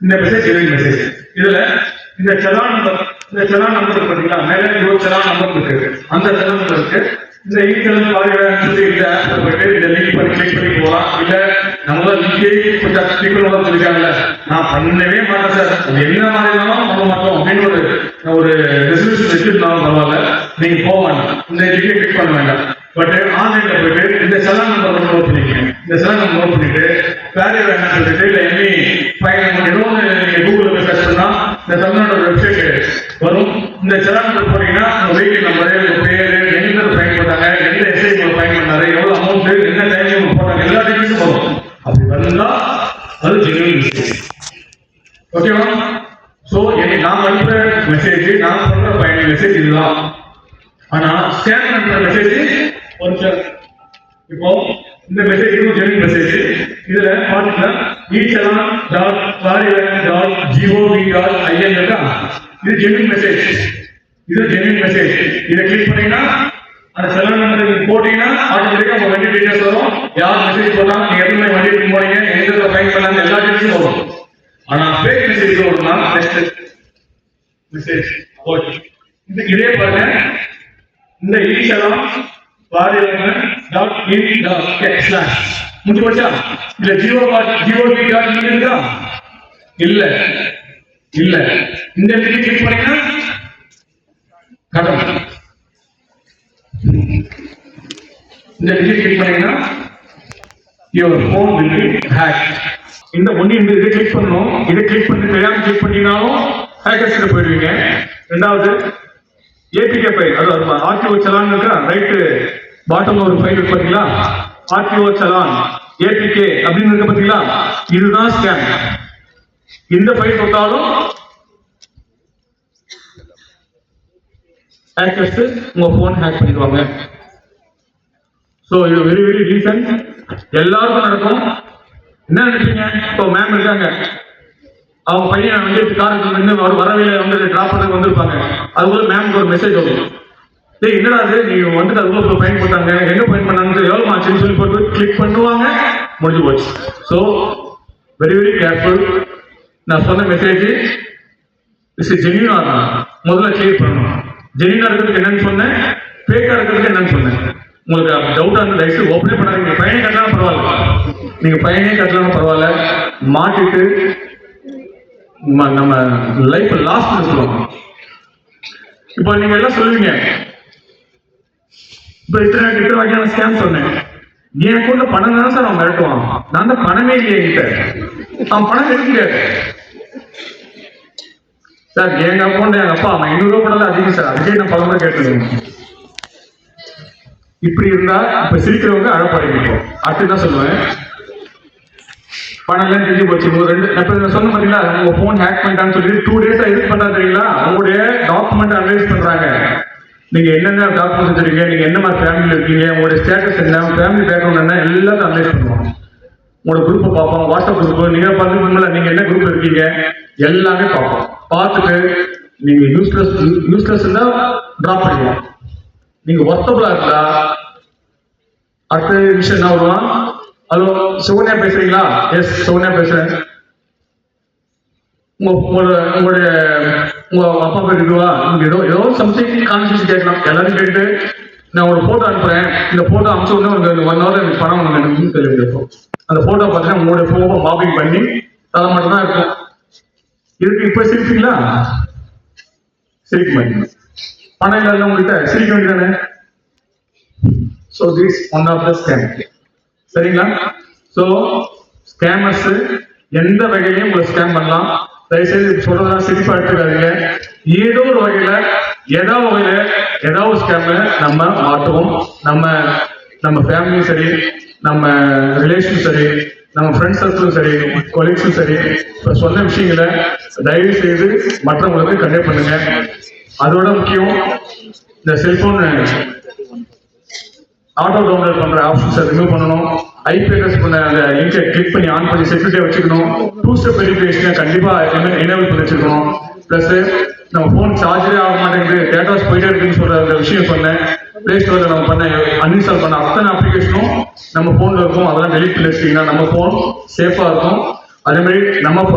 இந்த மெசேஜ் ஜென்யூன் மெசேஜ். இதுல இந்த சலான் நம்பர் பார்த்தீங்களா, மேலே ஒரு சலான் நம்பர் இருக்கு. அந்த சலான் நம்பருக்கு இந்த ஈச்சலம் சொல்லி இந்த ஆப்ல போயிட்டு இந்த லிங்க் பண்ணி கிளிக் பண்ணி போகலாம். இல்ல நம்மள லிங்கே கொஞ்சம் ஸ்பீக்கர் சொல்லிருக்காங்கல்ல, நான் பண்ணவே மாட்டேன் சார், என்ன மாதிரி இருந்தாலும் பண்ண மாட்டோம் அப்படின்னு ஒரு ரெசல்யூஷன் வச்சிருந்தாலும் பரவாயில்ல, நீங்க போவாங்க இந்த லிங்கை கிளிக் பண்ண வேண்டாம். பட் ஆன்லைன்ல போயிட்டு இந்த சலான் நம்பர் நோட் பண்ணிக்கங்க. இந்த சலான் நம்பர் நோட் பண்ணிட்டு பேரியர் என்ன சொல்லிட்டு இல்ல எண்ணி ஃபைன் ஏதோ நீங்க கூகுள்ல சர்ச் பண்ணா இந்த தமிழ்நாடு வெப்சைட் வரும். இந்த சலான் நம்பர் போனீங்கன்னா உங்க வெஹிக்கிள் நம்பரு, உங்க பேரு, எந்த ஃபைன் போட்டாங்க, எந்த எஸ்ஐ உங்களுக்கு ஃபைன் பண்ணாரு, எவ்வளவு அமௌண்ட், என்ன டைம் உங்களுக்கு போட்டாங்க, எல்லா டீட்டெயில்ஸும் வரும். அப்படி வந்தா அது ஜென்யூன் மெசேஜ். ஓகேவா? சோ நான் அனுப்புற மெசேஜ், நான் பண்ற ஃபைன் மெசேஜ் இதுதான். ஆனா ஸ்கேன் பண்ற மெசேஜ் ஒரு இப்போ இந்த மெசேஜ் ஜென்யூன் மெசேஜ். இதுல பாத்தீங்கன்னா echalon.gov.in இருக்கா, இது ஜென்யூன் மெசேஜ். இது ஜென்யூன் மெசேஜ். இதை கிளிக் பண்ணீங்கன்னா அந்த செலவு நம்பர் போட்டீங்கன்னா ஆட்டோமேட்டிக்கா உங்க வண்டி டீடைல்ஸ் வரும். யார் மெசேஜ் போட்டாங்க, நீங்க எத்தனை மணி வண்டி எடுத்து போறீங்க, எந்த ஃபைன் பண்ணாங்க, எல்லா டீடைல்ஸும் வரும். ஆனா ஃபேக் மெசேஜ் வரும்னா நெக்ஸ்ட் மெசேஜ் ஓகே. இதே பாருங்க, இந்த echalon.in.in/ முடிஞ்சு போச்சா? இல்ல gov.in இருக்கா? இல்ல இல்ல. இந்த லிங்க் கிளிக் பண்ணீங்கன்னா கடன். இந்த லிங்க் கிளிக் பண்ணீங்கன்னா your phone will be hacked. இந்த ஒண்ணு இந்த இதை கிளிக் பண்ணணும். இதை கிளிக் பண்ணி தெரியாம கிளிக் பண்ணீங்கனாலும் ஹேக்கர்ஸ் கிட்ட போயிடுவீங்க. ரெண்டாவது ஏபிகே ஃபைல், அது ஆர்டிஓ சலான் இருக்கா, ரைட் பாட்டம்ல ஒரு ஃபைல் இருக்கு பாத்தீங்களா, ஆர்டிஓ சலான் ஏபிகே அப்படின்னு இருக்க பாத்தீங்களா, இதுதான் ஸ்கேம். இந்த ஃபைல் கொடுத்தாலும் ஹேக்கர்ஸ் உங்க போன் ஹேக் பண்ணிடுவாங்க. சோ இது வெரி வெரி ரீசன்ட், எல்லாருக்கும் நடக்கும். என்ன நினைப்பீங்க, இப்போ மேம் இருக்காங்க, அவங்க பையன் வந்து காருக்கு வந்து வரவையில வந்து டிராப் பண்ண வந்திருப்பாங்க. அதுக்குள்ள மேம்க்கு ஒரு மெசேஜ் வரும், டேய் என்னடா அது நீ வந்துட்டு அதுக்குள்ள ஃபைன் போட்டாங்க, எங்க ஃபைன் பண்ணாங்க, எவ்வளவு ஆச்சுன்னு சொல்லி போட்டு கிளிக் பண்ணுவாங்க, முடிஞ்சு போச்சு. So very very careful. நான் சொன்ன மெசேஜ் இஸ் ஜென்யூனா முதல்ல கிளியர் பண்ணணும். ஜென்யூனா இருக்கிறதுக்கு என்னன்னு சொன்னேன், ஃபேக்கா இருக்கிறதுக்கு என்னன்னு சொன்னேன். உங்களுக்கு டவுட்டா இருந்தா தயவுசெய்து ஓப்பனே பண்ணாதீங்க. ஃபைனே கட்டலாம் பரவாயில்ல, நீங்க ஃபைனே கட்டலாம் பரவாயில்ல, மாட்டிட்டு நம்ம லைஃப் லாஸ்ட் பண்ணுவோம். இப்போ நீங்க எல்லாம் சொல்லுவீங்க, இப்போ இத்தனை வகையான ஸ்கேம் சொன்னேன், என் அக்கௌண்ட்ல பணம் தானே சார் அவன் மிரட்டுவான், நான் தான் பணமே இல்லையே என்கிட்ட, அவன் பணம் எடுக்க முடியாது. சார் எங்க அக்கௌண்ட் எங்க அப்பா அவன் 500 ரூபா போனது அதிகம் சார், அதுக்கே நான் 10 முறை கேட்டுருக்கேன். இப்படி இருந்தா இப்ப சிரிக்கிறவங்க அழப்படைக்கிட்டோம். அடுத்து என்ன சொல்லுவேன், பணம் எல்லாம் தெரிஞ்சு போச்சு. ஒரு 2 நான் சொன்ன பாத்தீங்களா, உங்க போன் ஹேக் பண்ணிட்டான்னு சொல்லி 2 days எதுக்கு பண்றா தெரியுங்களா, உங்களுடைய டாக்குமெண்ட் அனலைஸ் பண்றாங்க. நீங்க என்னென்ன டாக்குமெண்ட் வச்சிருக்கீங்க, நீங்க என்ன மாதிரி ஃபேமிலியில் இருக்கீங்க, உங்களுடைய ஸ்டேட்டஸ் என்ன, ஃபேமிலி பேக்ரவுண்ட் என்ன, எல்லாத்தையும் அனலைஸ் பண்ணுவாங்க. உங்களோட குரூப்பை பார்ப்போம், வாட்ஸ்அப் குரூப், நீங்க பார்த்துக்கோங்களா நீங்க என்ன குரூப் இருக்கீங்க எல்லாமே பார்ப்போம். பார்த்துட்டு நீங்க யூஸ்லெஸ் டிராப் பண்ணிடுவோம். நீங்க ஒர்த்தபிளா இருந்தா அடுத்த விஷயம் என்ன வருவான், ஹலோ சோனியா பேசுறீங்களா, எஸ் சோனியா பேசுறேன், உங்களுடைய உங்க அப்பா பேர் இதுவா, நீங்க ஏதோ சம்திங் கான்வர்சேஷன் கேட்கலாம். எல்லாரும் கேட்டு நான் ஒரு போட்டோ அனுப்புறேன், இந்த போட்டோ அனுப்பிச்ச உடனே உங்களுக்கு 1 hour எனக்கு பணம் வேணும்னு கேட்போம். அந்த போட்டோ பார்த்தீங்கன்னா உங்களுடைய போட்டோ மாப்பிங் பண்ணி தலை மட்டும் தான் இருக்கும். இதுக்கு இப்ப சிரிப்பீங்களா, சிரிக்க மாட்டீங்க. பணம் இல்லாத உங்கள்கிட்ட சிரிக்க வேண்டியதானே. So this one of the scam. சரிங்களா? ஸோ ஸ்கேமர்ஸ் எந்த வகையிலையும் உங்களை ஸ்கேம் பண்ணலாம். தயவுசெய்து சொல்றதா சிரிப்பா எடுத்துக்காதீங்க. ஏதோ ஒரு வகையில ஏதாவது ஸ்கேம் நம்ம மாட்டுவோம். நம்ம ஃபேமிலியும் சரி, நம்ம ரிலேஷனும் சரி, நம்ம ஃப்ரெண்ட்ஸ் சர்க்கிளும் சரி, கொலீக்ஸும் சரி, இப்போ சொன்ன விஷயங்களை தயவு செய்து மற்றவங்களுக்கு கன்வே பண்ணுங்க. அதோட முக்கியம், இந்த செல்போன் ஆட்டோ டவுன்லோட் பண்ற ஆப்ஷன்ஸை ரிமூவ் பண்ணணும். ஐபி அட்ரஸ் பண்ண அந்த லிங்கை கிளிக் பண்ணி ஆன் பண்ணி செக்யூரிட்டியா வச்சுக்கணும். 2 step வெரிஃபிகேஷனை கண்டிப்பா எனேபிள் பண்ணி வச்சுக்கணும். பிளஸ் நம்ம போன் சார்ஜரே ஆக மாட்டேங்குது, டேட்டாஸ் போயிட்டே இருக்குன்னு சொல்ற அந்த விஷயம் சொன்னேன். பிளே ஸ்டோர்ல நம்ம பண்ண அன்இன்ஸ்டால் பண்ண அத்தனை அப்ளிகேஷனும் நம்ம போன்ல இருக்கும். அதெல்லாம் டெலிட் பண்ணி வச்சிட்டீங்கன்னா நம்ம போன் சேஃபா இருக்கும். அதே மாதிரி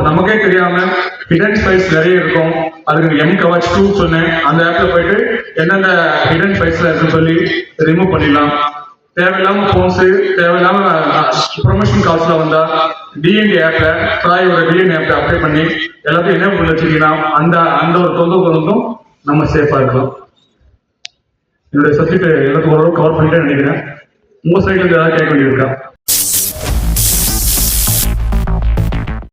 நமக்கே தெரியாம ஹிடன் ஃபைல்ஸ் நிறைய இருக்கும். அதுக்கு mKavach 2 சொன்னேன். அந்த ஆப்ல போயிட்டு என்னென்ன ஹிடன் ஃபைல்ஸ்ல இருக்குன்னு சொல்லி ரிமூவ் பண்ணிடலாம். தேவையில்லாம போன்ஸ், தேவையில்லாம ப்ரொமோஷன் கால்ஸ்ல வந்தா டிஎன்டி ஆப்ல ட்ராயோட டிஎன்டி ஆப்ல அப்ளை பண்ணி எல்லாத்தையும் என்ன பண்ணி வச்சுக்கலாம். அந்த ஒரு தொந்தரவும் நம்ம சேஃபா இருக்கலாம். என்னுடைய சப்ஜெக்ட் எல்லாத்துக்கும் ஓரளவு கவர் பண்ணிட்டே நினைக்கிறேன். உங்க சைட்ல இருந்து ஏதாவது கேட்க வேண்டியிருக்கா?